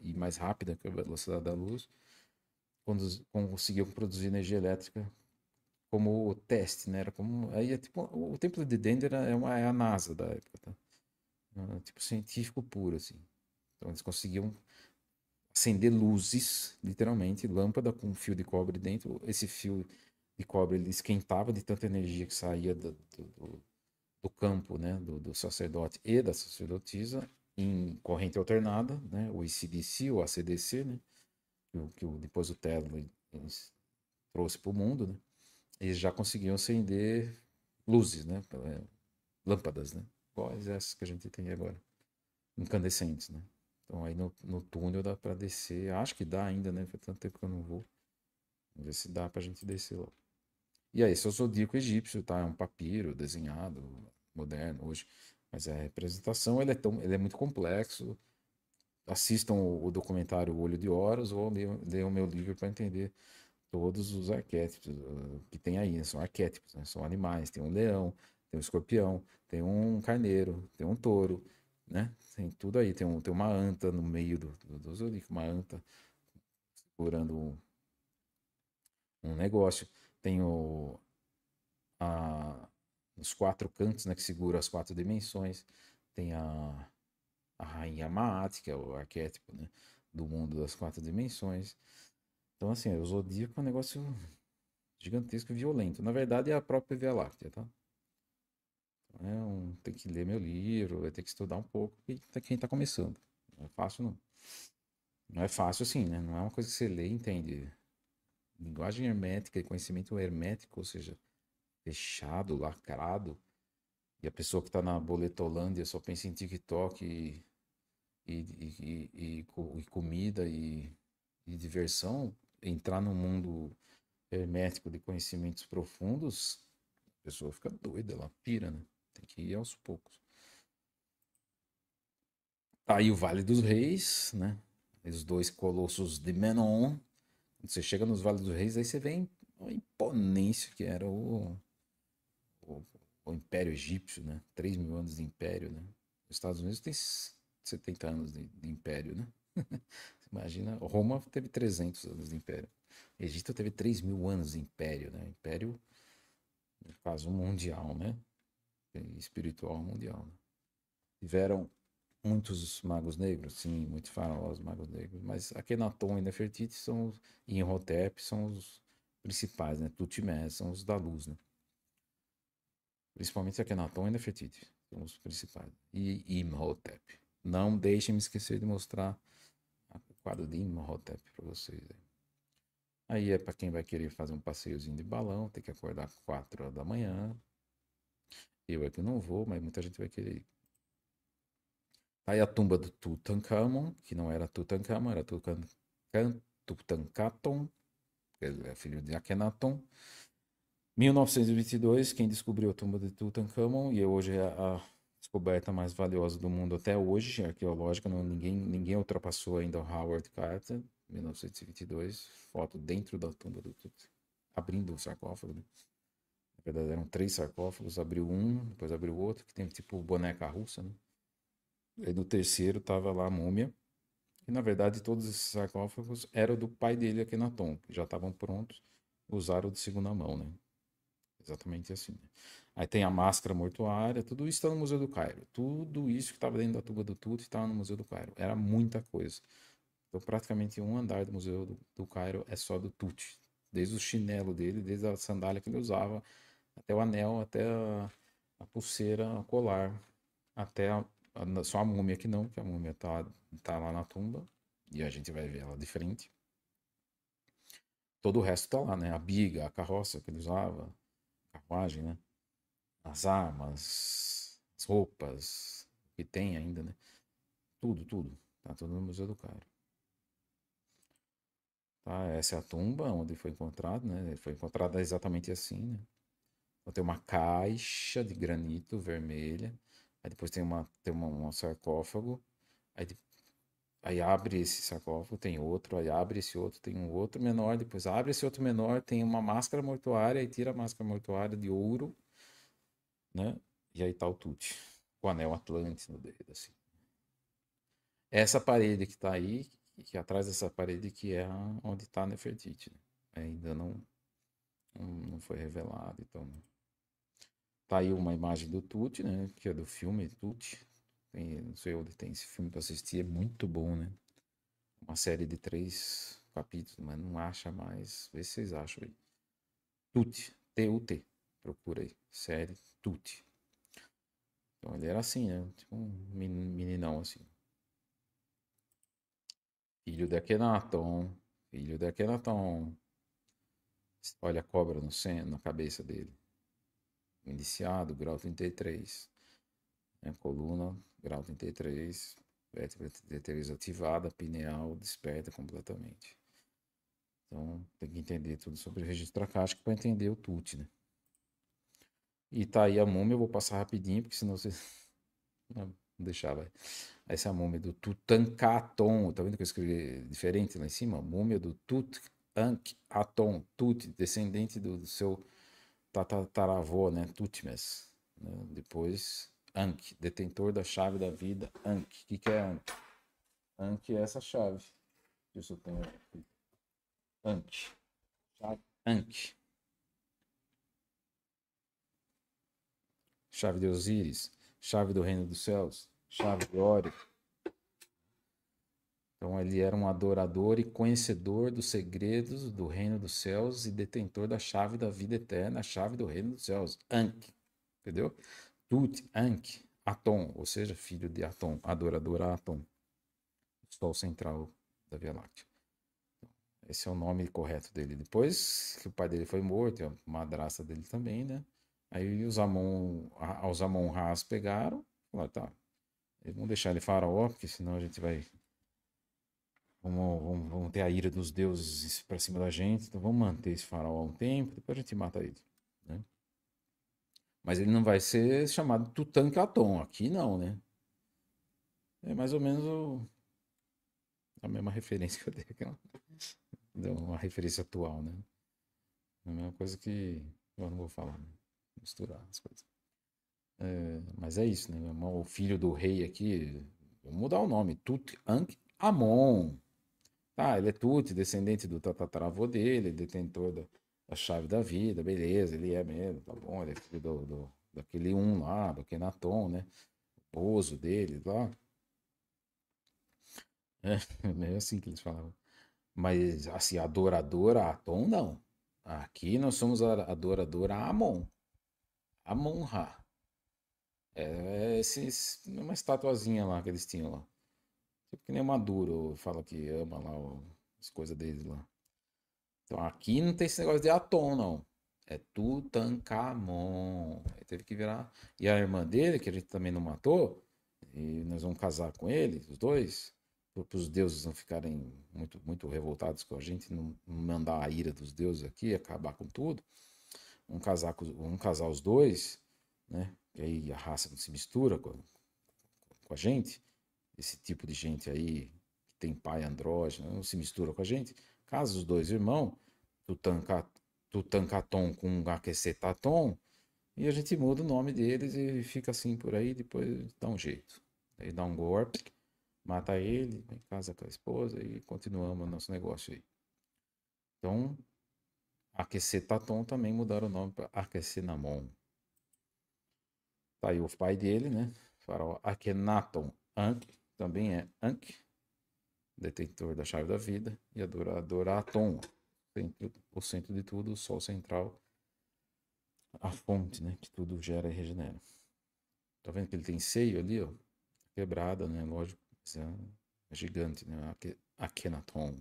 E mais rápida que a velocidade da luz, quando conseguiam produzir energia elétrica como teste, né? Era como, aí é tipo, o templo de Dendera é a NASA da época, tá? Tipo científico puro, assim. Então eles conseguiam acender luzes, literalmente, lâmpada com fio de cobre dentro. Esse fio de cobre ele esquentava de tanta energia que saía do campo, né, do sacerdote e da sacerdotisa em corrente alternada, né, o AC/DC, o ACDC, né, depois o Tesla trouxe para o mundo, né, eles já conseguiam acender luzes, né, lâmpadas, né, iguais essas que a gente tem agora, incandescentes, né. Então aí no túnel dá para descer, acho que dá ainda, né, faz tanto tempo que eu não vou, vamos ver se dá pra gente descer lá. E aí, esse é o zodíaco egípcio, tá? É um papiro desenhado, moderno hoje. Mas a representação, ele é muito complexo. Assistam o documentário O Olho de Horus ou leiam o meu livro para entender todos os arquétipos que tem aí, né? São arquétipos, né? São animais. Tem um leão, tem um escorpião, tem um carneiro, tem um touro, né? Tem tudo aí. Tem uma anta no meio do zodíaco, uma anta segurando um negócio. Tem a, os quatro cantos, né, que segura as quatro dimensões. Tem a rainha Maat, que é o arquétipo, né, do mundo das quatro dimensões. Então, assim, o Zodíaco é um negócio gigantesco e violento. Na verdade, é a própria Via Láctea, tá? Tem que ler meu livro, vai ter que estudar um pouco, e quem tá começando. Não é fácil, não. Não é fácil assim, né? Não é uma coisa que você lê e entende. Linguagem hermética e conhecimento hermético, ou seja, fechado, lacrado, e a pessoa que está na boletolândia só pensa em TikTok e comida e diversão, entrar num mundo hermético de conhecimentos profundos, a pessoa fica doida, ela pira, né? Tem que ir aos poucos. Tá aí o Vale dos Reis, né? Os dois colossos de Menon. Quando você chega nos Vales dos Reis, aí você vê a imponência que era o, o Império Egípcio, né? 3.000 anos de Império, né? Os Estados Unidos tem 70 anos de Império, né? Imagina, Roma teve 300 anos de Império. Egito teve 3.000 anos de Império, né? Império, no caso, mundial, né? Espiritual mundial. Né? Tiveram muitos magos negros, sim, muitos faraós magos negros, mas Akhenaton e Nefertiti e Imhotep são os principais, né? Tutmés são os da luz, né? Principalmente Akhenaton e Nefertiti são os principais. E Imhotep. Não deixem me esquecer de mostrar o quadro de Imhotep para vocês. Aí é para quem vai querer fazer um passeiozinho de balão, tem que acordar 4 horas da manhã. Eu é que não vou, mas muita gente vai querer ir. Aí a tumba do Tutankhamon, que não era Tutankhamon, era Tutankhaton, que é filho de Akhenaton. 1922, quem descobriu a tumba de Tutankhamon, e hoje é a descoberta mais valiosa do mundo até hoje, arqueológica, ninguém ultrapassou ainda o Howard Carter, 1922, foto dentro da tumba do Tutankhamon, abrindo o sarcófago, né? Na verdade eram 3 sarcófagos, abriu um, depois abriu outro, que tem tipo boneca russa, né? Aí no terceiro tava lá a múmia, e na verdade todos esses sarcófagos eram do pai dele, Akhenaton, que já estavam prontos, usaram de segunda mão, né? Exatamente assim. Né? Aí tem a máscara mortuária, tudo isso está no Museu do Cairo. Tudo isso que estava dentro da tumba do Tut estava no Museu do Cairo. Era muita coisa. Então, praticamente um andar do Museu do Cairo é só do Tut. Desde o chinelo dele, desde a sandália que ele usava, até o anel, até a pulseira, o colar, até só a múmia que não, que a múmia tá lá na tumba, e a gente vai ver ela de frente. Todo o resto tá lá, né? A biga, a carroça que ele usava, a carruagem, né? As armas, as roupas, que tem ainda, né? Tudo, tudo. Tá tudo no Museu do Cairo. Tá, essa é a tumba onde foi encontrado, né? Foi encontrada exatamente assim, né? Então tem uma caixa de granito vermelha, aí depois um sarcófago, aí, aí abre esse sarcófago, tem outro, aí abre esse outro, tem um outro menor, depois abre esse outro menor, tem uma máscara mortuária, aí tira a máscara mortuária de ouro, né? E aí tá o Tut, o anel Atlântico no dedo, assim. Essa parede que tá aí, que atrás dessa parede que é onde tá Nefertiti, né? Ainda não foi revelado, então. Tá aí uma imagem do Tut, né? Que é do filme Tut. Não sei onde tem esse filme pra assistir, é muito bom, né? Uma série de 3 capítulos, mas não acha mais. Vê se vocês acham aí. Tut, T-U-T. Procura aí. Série Tut. Então ele era assim, né? Tipo um meninão assim. Filho de Akenaton. Filho de Akenaton. Olha a cobra no centro, na cabeça dele. Iniciado, grau 33. Coluna, grau 33. Vértebra 33 ativada, pineal desperta completamente. Então tem que entender tudo sobre o registro acástico para entender o TUT, né? E tá aí a múmia, eu vou passar rapidinho, porque senão você. Não, vou deixar, vai. Essa é a múmia do Tutankhaton. Tá vendo que eu escrevi diferente lá em cima? Múmia do Tutankhaton. Tut, descendente do seu tataravô, né? Tutmés. Né? Depois, Ankh, detentor da chave da vida. Ankh. O que é Ankh? Ankh é essa chave. Isso eu tenho aqui. Ankh. Chave Ankh. Chave de Osíris. Chave do reino dos céus. Chave de Órion. Então ele era um adorador e conhecedor dos segredos do reino dos céus e detentor da chave da vida eterna, a chave do reino dos céus. Ankh. Entendeu? Tut, Ankh, Atom, ou seja, filho de Atom, adorador a Atom, sol central da Via Láctea. Esse é o nome correto dele. Depois que o pai dele foi morto, e a madrasta dele também, né? Aí os Amon-Rás pegaram, falaram, tá, vamos deixar ele faraó, porque senão a gente vai. Vamos ter a ira dos deuses pra cima da gente, então vamos manter esse faraó um tempo, depois a gente mata ele, né? Mas ele não vai ser chamado Tutankhaton, aqui não, né? É mais ou menos a mesma referência que eu dei, aquela, deu uma referência atual, né? É a mesma coisa que eu não vou falar, né? Misturar as coisas. Mas é isso, né? O filho do rei aqui, vamos mudar o nome, Tutankhamon. Tá, ele é Tut, descendente do tataravô dele, detentor da chave da vida, beleza, ele é mesmo, tá bom, ele é filho daquele um lá, do Kenaton, né? O oso dele lá. É, é meio assim que eles falavam. Mas, assim, adorador a Atom, não. Aqui nós somos adorador a Amon. Amon-Ra. Uma estatuazinha lá que eles tinham lá. Tipo que nem o Maduro fala que ama lá as coisas deles lá. Então aqui não tem esse negócio de Atom, não. É Tutankhamon. Aí teve que virar. E a irmã dele, que a gente também não matou, e nós vamos casar com ele, os dois, para os deuses não ficarem muito, muito revoltados com a gente, não mandar a ira dos deuses aqui, acabar com tudo. Vamos casar os dois, né? E aí a raça não se mistura com a gente. Esse tipo de gente aí, que tem pai andrógeno, não se mistura com a gente. Casa os dois irmãos, Tutanka- Tutankhaton com Akhesenaton, e a gente muda o nome deles e fica assim por aí, depois dá um jeito. Aí dá um golpe, mata ele, vem casa com a esposa e continuamos o nosso negócio aí. Então, Akhesenaton também mudaram o nome para Akhesenamon. Tá aí o pai dele, né? Faraó Akhenaton Ankh, também é Ankh. detentor da chave da vida, e adorador a Atom, o centro de tudo, o sol central, a fonte, né, que tudo gera e regenera. Tá vendo que ele tem seio ali, ó, quebrada, né, lógico, é gigante, né, Akhenaton,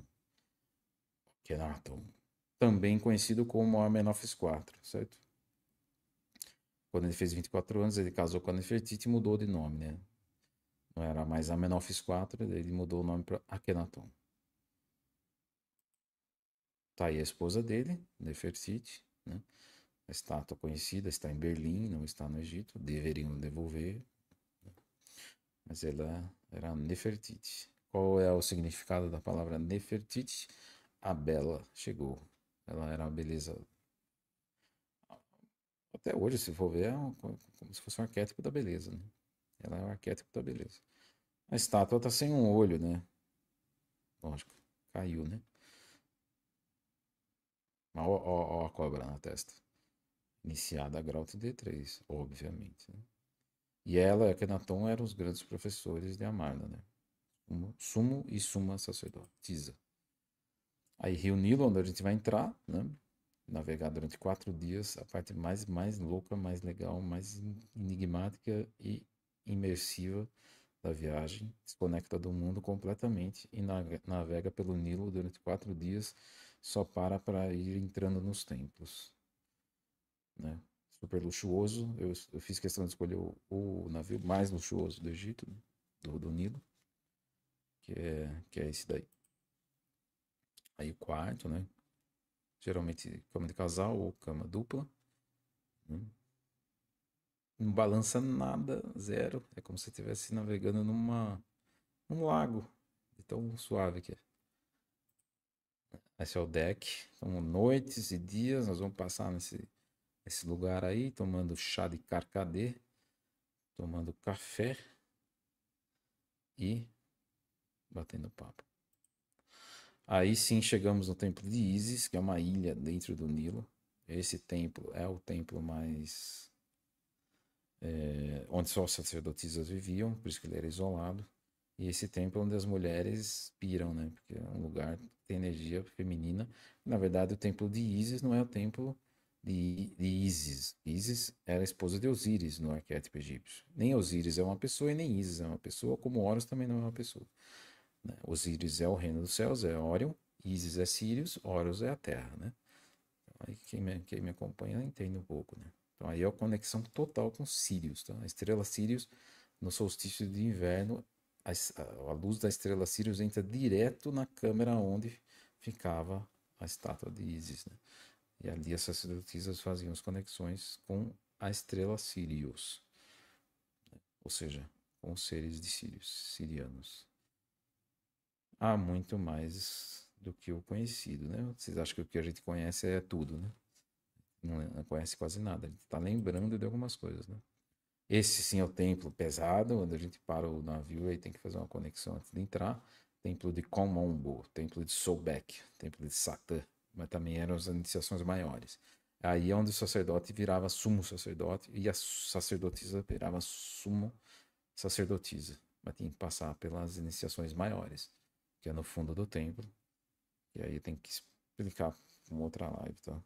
Akhenaton, também conhecido como Amenófis IV, certo? Quando ele fez 24 anos, ele casou com a Nefertiti e mudou de nome, né? Não era mais Amenófis IV, ele mudou o nome para Akhenaton. Tá aí a esposa dele, Nefertiti, né? A estátua conhecida está em Berlim, não está no Egito. Deveriam devolver, mas ela era Nefertiti. Qual é o significado da palavra Nefertiti? A bela chegou. Ela era a beleza. Até hoje, se for ver, como se fosse um arquétipo da beleza, né? Ela é o arquétipo da beleza. A estátua está sem um olho, né? Lógico, caiu, né? Ó, ó, ó a cobra na testa. Iniciada a grau D3, obviamente, né? E ela e Akhenaton eram os grandes professores de Amarna, né? Sumo e suma sacerdotisa. Aí Rio Nilo, onde a gente vai entrar, né? Navegar durante 4 dias, a parte mais louca, mais legal, mais enigmática e imersiva da viagem. Desconecta do mundo completamente e navega pelo Nilo durante 4 dias, só para ir entrando nos templos, né? Super luxuoso. Eu fiz questão de escolher o navio mais luxuoso do Egito, né? do Nilo, que é esse daí. Aí o quarto, né? Geralmente cama de casal ou cama dupla, né? Não balança nada, zero. É como se estivesse navegando num lago, de tão suave que é. Esse é o deck. Então, noites e dias, nós vamos passar nesse lugar aí, tomando chá de carcadê, tomando café e batendo papo. Aí sim chegamos no templo de Ísis, que é uma ilha dentro do Nilo. Esse templo é o templo mais onde só as sacerdotisas viviam, por isso que ele era isolado. E esse templo é onde as mulheres piram, né? Porque é um lugar que tem energia feminina. Na verdade, o templo de Ísis não é o templo de Ísis. Ísis era a esposa de Osíris no arquétipo egípcio. Nem Osíris é uma pessoa e nem Ísis é uma pessoa, como Horus também não é uma pessoa, né? Osíris é o reino dos céus, é Órion. Ísis é Sírios, Horus é a terra, né? Então, aí quem me acompanha entende um pouco, né? Então aí é a conexão total com Sírios, tá? A estrela Sírios, no solstício de inverno, a luz da estrela Sírios entra direto na câmara onde ficava a estátua de Ísis, né? E ali as sacerdotisas faziam as conexões com a estrela Sírios, ou seja, com os seres de Sírios, sirianos. Há muito mais do que o conhecido, né? Vocês acham que o que a gente conhece é tudo, né? Não conhece quase nada. A gente está lembrando de algumas coisas, né? Esse sim é o templo pesado, onde a gente para o navio e tem que fazer uma conexão antes de entrar. Templo de Komombo, templo de Sobek, templo de Satã, mas também eram as iniciações maiores. Aí é onde o sacerdote virava sumo sacerdote e a sacerdotisa virava sumo sacerdotisa. Mas tinha que passar pelas iniciações maiores, que é no fundo do templo. E aí tem que explicar uma outra live, tá?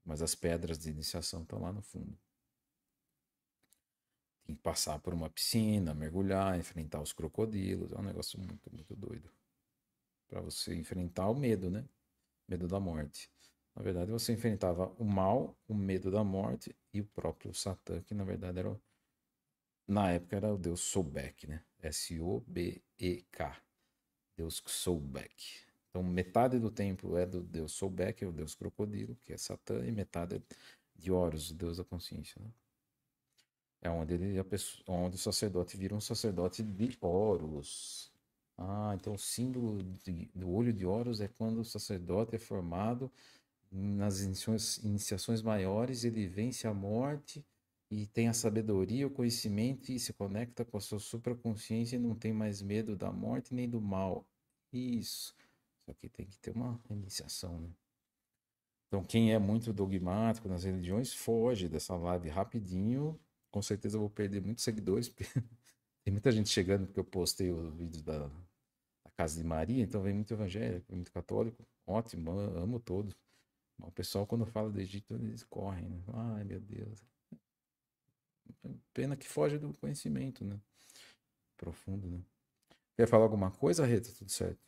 Mas as pedras de iniciação estão lá no fundo. Tem que passar por uma piscina, mergulhar, enfrentar os crocodilos. É um negócio muito, muito doido. Para você enfrentar o medo, né? Medo da morte. Na verdade, você enfrentava o mal, o medo da morte e o próprio Satã, que na verdade na época era o deus Sobek, né? Sobek. Deus Sobek. Então, metade do templo é do deus Sobek, é o deus crocodilo, que é Satã, e metade é de Horus, o deus da consciência, né? É onde onde o sacerdote vira um sacerdote de Horus. Ah, então o símbolo do olho de Horus é quando o sacerdote é formado nas iniciações maiores, ele vence a morte e tem a sabedoria, o conhecimento e se conecta com a sua supraconsciência e não tem mais medo da morte nem do mal. Isso. Só que tem que ter uma iniciação, né? Então, quem é muito dogmático nas religiões, foge dessa live rapidinho. Com certeza eu vou perder muitos seguidores. Tem muita gente chegando porque eu postei o vídeo da casa de Maria, então vem muito evangélico, vem muito católico. Ótimo, amo todos. Mas o pessoal, quando fala do Egito, eles correm, né? Ai, meu Deus. Pena que foge do conhecimento, né? Profundo, né? Quer falar alguma coisa, Rita? Tudo certo?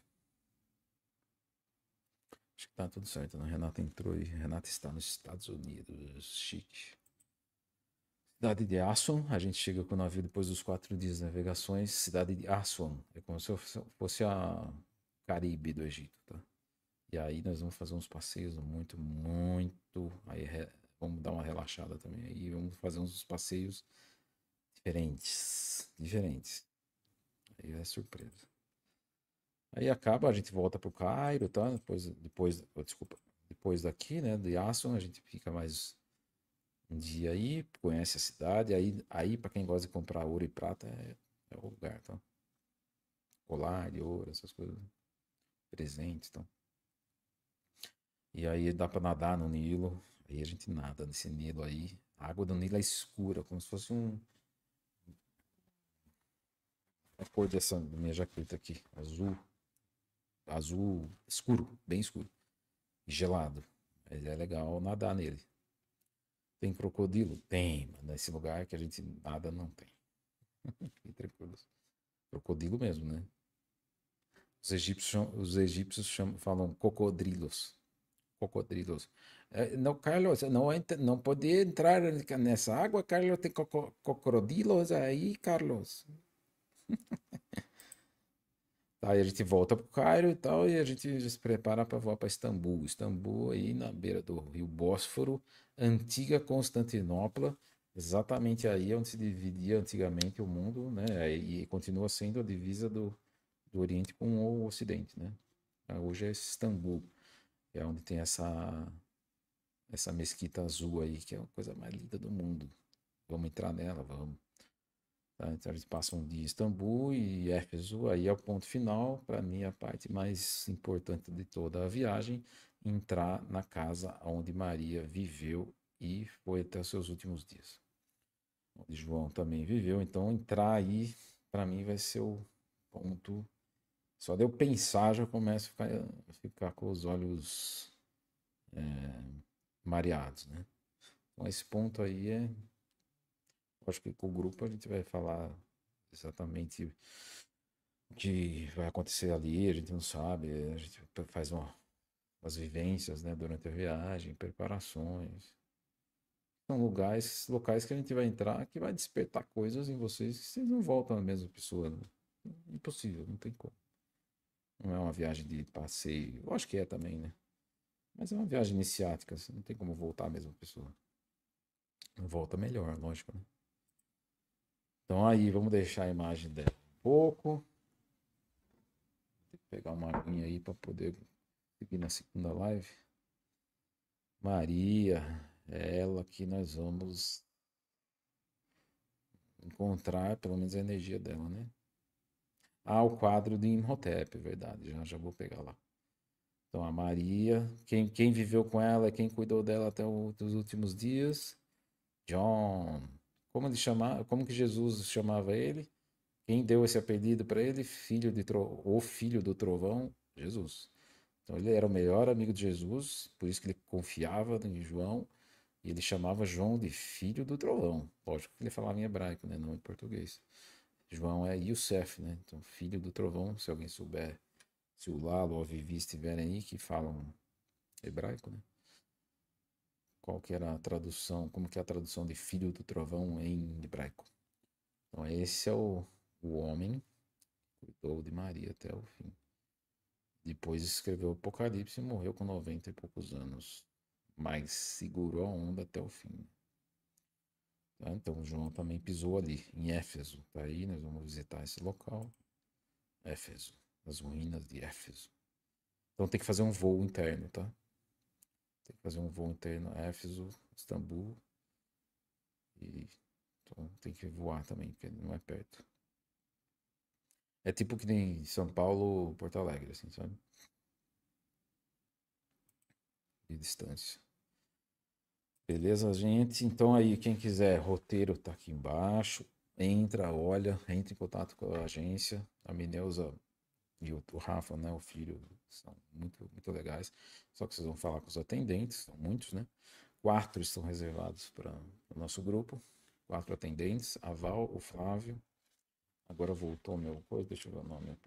Acho que tá tudo certo, né? Renata entrou e Renata está nos Estados Unidos. Chique. Cidade de Aswan, a gente chega com o navio depois dos 4 dias de navegações. Cidade de Aswan, é como se fosse a Caribe do Egito, tá? E aí nós vamos fazer uns passeios muito, muito. Aí vamos dar uma relaxada também. Aí vamos fazer uns passeios diferentes. Diferentes. Aí é surpresa. Aí acaba, a gente volta pro Cairo, tá? Desculpa, depois daqui, né, de Aswan, a gente fica mais um dia aí, conhece a cidade. Aí para quem gosta de comprar ouro e prata, é o lugar, tá? Colar de ouro, essas coisas, presentes, tá? E aí dá para nadar no Nilo. Aí a gente nada nesse Nilo aí. A água do Nilo é escura, como se fosse a cor dessa minha jaqueta aqui, azul, azul escuro, bem escuro, e gelado. Mas é legal nadar nele. Tem crocodilo? Tem, mas nesse lugar que a gente nada não tem. Fiquem tranquilos. Crocodilo mesmo, né? Falam cocodrilos. Cocodrilos. Não, Carlos, não pode entrar nessa água, Carlos. Tem cocodrilos aí, Carlos. Tá, aí a gente volta pro Cairo e tal, e a gente já se prepara para voar para Istambul. Istambul aí na beira do rio Bósforo, antiga Constantinopla, exatamente aí onde se dividia antigamente o mundo, né? E continua sendo a divisa do Oriente com o Ocidente, né? Hoje é Istambul, que é onde tem essa mesquita azul aí, que é a coisa mais linda do mundo. Vamos entrar nela, vamos. Tá? Então a gente passa um dia em Istambul e Éfeso, aí é o ponto final, para mim a parte mais importante de toda a viagem, entrar na casa onde Maria viveu e foi até os seus últimos dias. Onde João também viveu, então entrar aí, para mim vai ser o ponto. Só de eu pensar já começo a ficar com os olhos mareados, né? Então esse ponto aí acho que com o grupo a gente vai falar exatamente o que vai acontecer ali, a gente não sabe, a gente faz umas vivências, né, durante a viagem, preparações. São locais que a gente vai entrar que vai despertar coisas em vocês que vocês não voltam a mesma pessoa, né? Impossível, não tem como. Não é uma viagem de passeio, eu acho que é também, né? Mas é uma viagem iniciática, assim, não tem como voltar a mesma pessoa. Volta melhor, lógico, né? Então aí, vamos deixar a imagem dela um pouco. Tem que pegar uma aguinha aí para poder seguir na segunda live. Maria, é ela que nós vamos encontrar, pelo menos a energia dela, né? Ah, o quadro de Imhotep, é verdade, já vou pegar lá. Então a Maria, quem viveu com ela, quem cuidou dela até os últimos dias, John. Como que Jesus chamava ele? Quem deu esse apelido para ele? O filho do trovão, Jesus. Então ele era o melhor amigo de Jesus, por isso que ele confiava em João, e ele chamava João de filho do trovão. Lógico que ele falava em hebraico, né? Não em português. João é Youssef, né? Então, filho do trovão, se alguém souber, se o Lalo ou a Vivi estiverem aí que falam hebraico, né? Qual que era a tradução, como que é a tradução de filho do trovão em hebraico? Então, esse é o homem que cuidou de Maria até o fim. Depois escreveu o Apocalipse e morreu com 90 e poucos anos. Mas segurou a onda até o fim. Tá? Então João também pisou ali, em Éfeso. Tá aí, nós vamos visitar esse local. Éfeso, as ruínas de Éfeso. Então tem que fazer um voo interno, tá? Tem que fazer um voo interno a Éfeso, Istambul. E então, tem que voar também, porque não é perto. É tipo que nem São Paulo, Porto Alegre, assim, sabe? De distância. Beleza, gente? Então aí, quem quiser, roteiro tá aqui embaixo. Entra, olha, entra em contato com a agência. A Mineusa e o Rafa, né, o filho, são muito, muito legais. Só que vocês vão falar com os atendentes, são muitos, né? 4 estão reservados para o nosso grupo. 4 atendentes, a Val, o Flávio. Agora voltou o meu coisa, deixa eu ver o nome.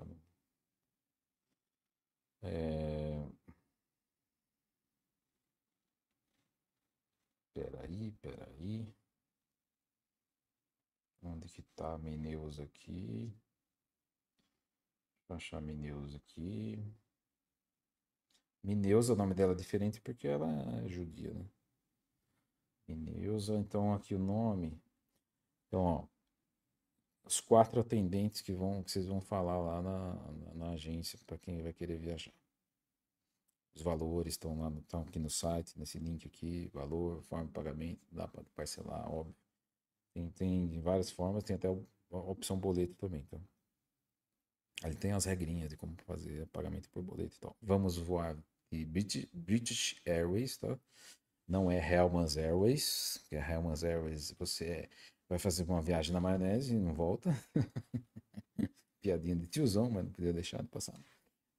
É... Peraí. Onde que tá a Mineus aqui? Deixa eu achar a Mineus aqui. Mineusa, o nome dela é diferente porque ela é judia, né? Mineusa, então aqui o nome. Então, ó, os 4 atendentes que vocês vão falar lá na agência para quem vai querer viajar. Os valores estão lá, estão aqui no site, nesse link aqui, valor, forma de pagamento, dá para parcelar, óbvio. Tem várias formas, tem até a opção boleto também, então. Ali tem as regrinhas de como fazer pagamento por boleto e tal. Vamos voar de British Airways, tá? Não é Hellmann's Airways, que é Hellmann's Airways você vai fazer uma viagem na maionese e não volta. Piadinha de tiozão, mas não podia deixar de passar.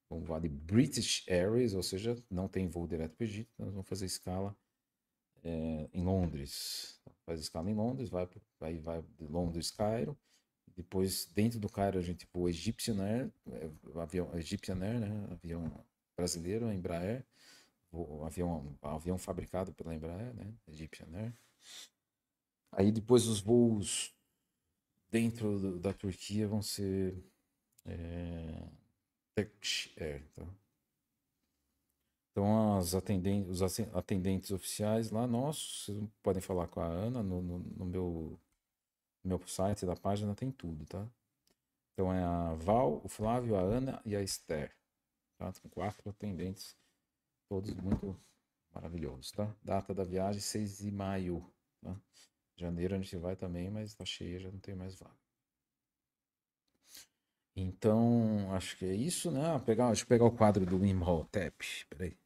Vamos voar de British Airways, ou seja, não tem voo direto para o Egito, nós vamos fazer escala em Londres. Faz escala em Londres, vai de Londres, Cairo. Depois, dentro do Cairo, a gente voa Egyptian Air, Egyptian Air, né? Avião brasileiro, Embraer. Avião fabricado pela Embraer, né? Egyptian Air. Aí depois os voos dentro da Turquia vão ser Turkish Air, tá? Então os atendentes oficiais lá, nossos, vocês podem falar com a Ana no meu site da página tem tudo, tá? Então é a Val, o Flávio, a Ana e a Esther, tá? Com 4 atendentes, todos muito maravilhosos, tá? Data da viagem 6 de maio, tá? Janeiro a gente vai também, mas tá cheia, já não tem mais vaga. Então, acho que é isso, né? Deixa eu pegar o quadro do Imhotep. Peraí.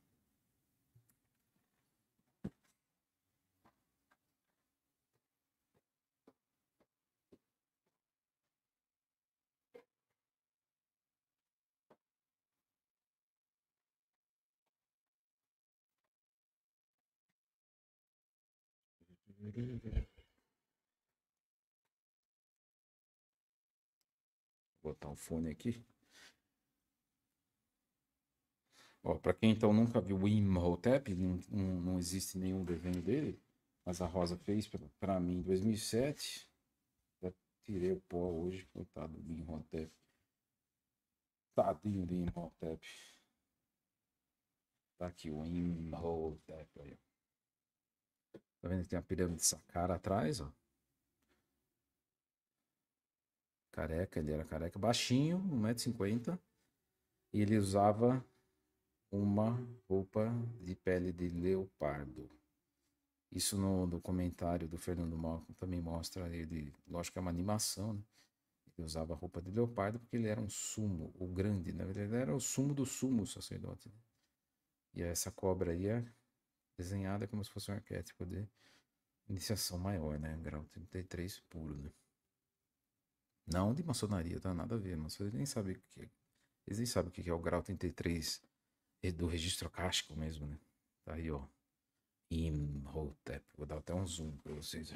Vou botar o fone aqui. Ó, para quem então nunca viu o Imhotep, não existe nenhum desenho dele, mas a Rosa fez para mim em 2007. Já tirei o pó hoje, coitado do Imhotep. Tadinho do Imhotep. Tá aqui o Imhotep. Aí. Tá vendo que tem a pirâmide de Saqqara atrás, ó? Careca, ele era careca, baixinho, 1,50 m. E ele usava uma roupa de pele de leopardo. Isso no documentário do Fernando Malcolm também mostra ele, lógico que é uma animação, né? Ele usava roupa de leopardo porque ele era um sumo, o grande, né? Ele era o sumo do sumo sacerdote. Né? E essa cobra aí é desenhada como se fosse um arquétipo de iniciação maior, né? Grau 33 puro, né? Não de maçonaria, tá? Nada a ver. Mas eles nem sabem o que é. Eles nem sabem o que é o grau 33 do registro akáshico mesmo, né? Tá aí, ó. Imhotep. Vou dar até um zoom pra vocês.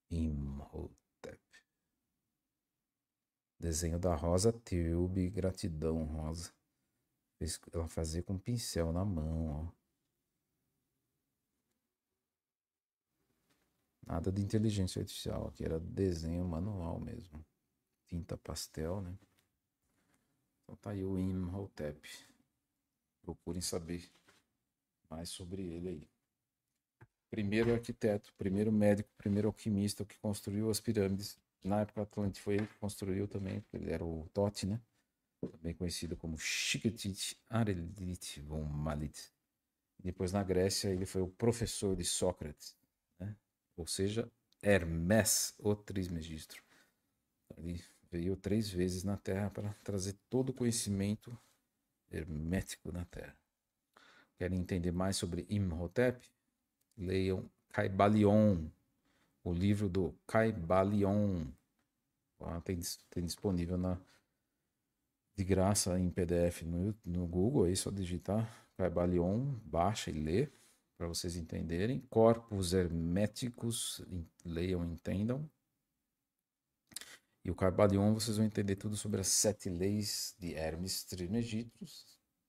Imhotep. Desenho da Rosa Tilbe. Gratidão, Rosa. Ela fazia com pincel na mão, ó. Nada de inteligência artificial. Aqui era desenho manual mesmo. Tinta pastel, né? Então tá aí o Imhotep. Procurem saber mais sobre ele aí. Primeiro arquiteto, primeiro médico, primeiro alquimista que construiu as pirâmides. Na época Atlântica foi ele que construiu também, ele era o Tote, né? Também conhecido como Shiketit Arelit von Malit. Depois na Grécia ele foi o professor de Sócrates, né? Ou seja, Hermès, o Trismegistro. Ele veio 3 vezes na Terra para trazer todo o conhecimento hermético na Terra. Querem entender mais sobre Imhotep? Leiam Caibalion, o livro do Caibalion. Tem disponível de graça em PDF no Google, aí só digitar Caibalion, baixa e lê, para vocês entenderem. Corpos herméticos, leiam e entendam. E o Caibalion, vocês vão entender tudo sobre as 7 leis de Hermes Trismegisto,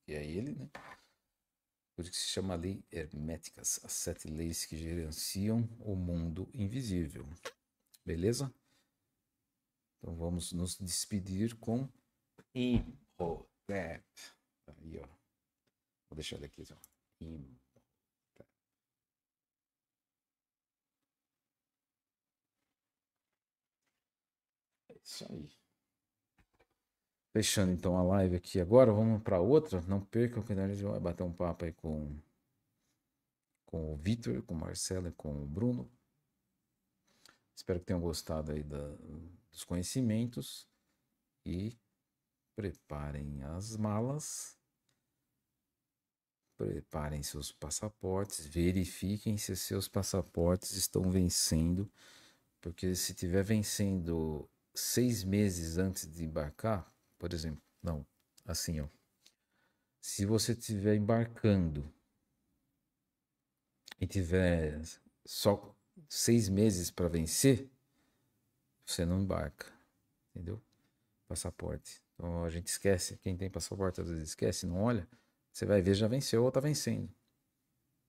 que é ele, né? Por isso que se chama lei herméticas, as 7 leis que gerenciam o mundo invisível. Beleza? Então vamos nos despedir com Imhotep. Aí, ó. Vou deixar ele aqui, ó. Imhotep. É isso aí. Fechando então a live aqui agora, vamos para outra. Não percam que a gente vai bater um papo aí com o Vitor, com o Marcelo e com o Bruno. Espero que tenham gostado aí dos conhecimentos e preparem as malas, preparem seus passaportes, verifiquem se seus passaportes estão vencendo, porque se tiver vencendo 6 meses antes de embarcar, por exemplo, não, assim, ó, se você estiver embarcando e tiver só 6 meses para vencer, você não embarca, entendeu? Passaporte. Então a gente esquece, quem tem passaporte às vezes esquece, não olha, você vai ver já venceu ou tá vencendo.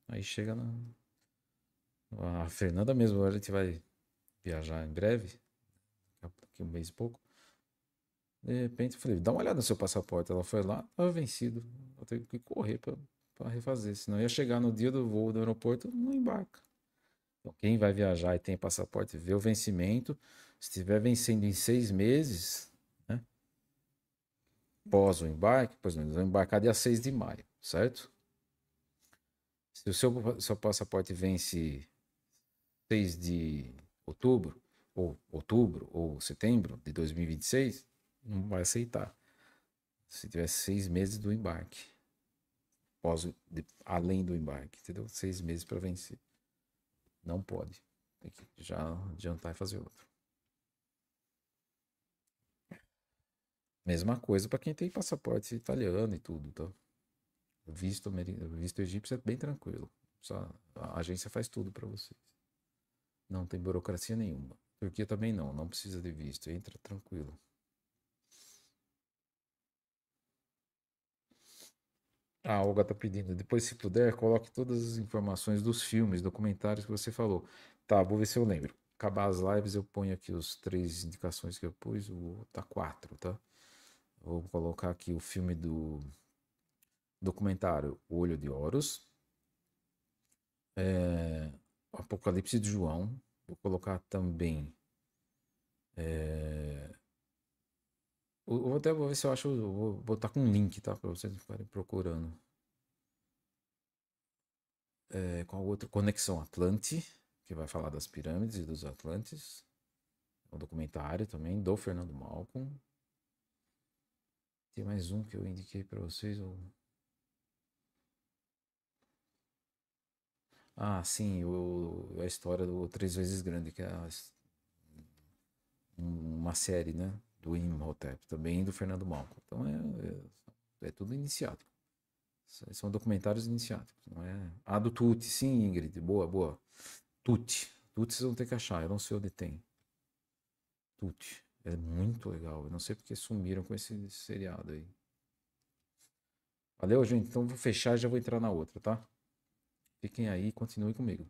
Aí chega na. A Fernanda mesmo, a gente vai viajar em breve, daqui um mês e pouco. De repente eu falei, dá uma olhada no seu passaporte. Ela foi lá, tava vencido. Eu tenho que correr para refazer, senão ia chegar no dia do voo do aeroporto, não embarca. Então, quem vai viajar e tem passaporte, vê o vencimento. Se estiver vencendo em 6 meses, né, pós o embarque, por exemplo, vão embarcar dia 6 de maio, certo? Se o seu passaporte vence 6 de outubro ou setembro de 2026, não vai aceitar. Se tiver 6 meses do embarque, além do embarque, entendeu? 6 meses para vencer. Não pode. Tem que já adiantar e fazer outro. Mesma coisa para quem tem passaporte italiano e tudo, tá? O visto egípcio é bem tranquilo. Só a agência faz tudo para vocês. Não tem burocracia nenhuma. Turquia também não, não precisa de visto, entra tranquilo. A Olga tá pedindo, depois se puder, coloque todas as informações dos filmes, documentários que você falou. Tá, vou ver se eu lembro. Acabar as lives, eu ponho aqui os 3 indicações que eu pus, tá 4, tá? Vou colocar aqui o filme do documentário O Olho de Horus, é, Apocalipse de João. Vou colocar também. É, eu até vou ver se eu acho. Vou botar com um link, tá? Para vocês ficarem procurando. Qual outro? Conexão Atlante, que vai falar das pirâmides e dos Atlantes. Um documentário também, do Fernando Malcolm. Tem mais um que eu indiquei para vocês. Ah, sim, a história do Três Vezes Grande, que é uma série, né? Do Imhotep, também do Fernando Malcolm. Então é tudo iniciático. São documentários iniciáticos, não é? Ah, do Tuti, sim, Ingrid. Boa, boa. Tuti. Tuti vocês vão ter que achar, eu não sei onde tem. Tuti. É muito legal. Eu não sei porque sumiram com esse seriado aí. Valeu, gente. Então vou fechar e já vou entrar na outra, tá? Fiquem aí e continuem comigo.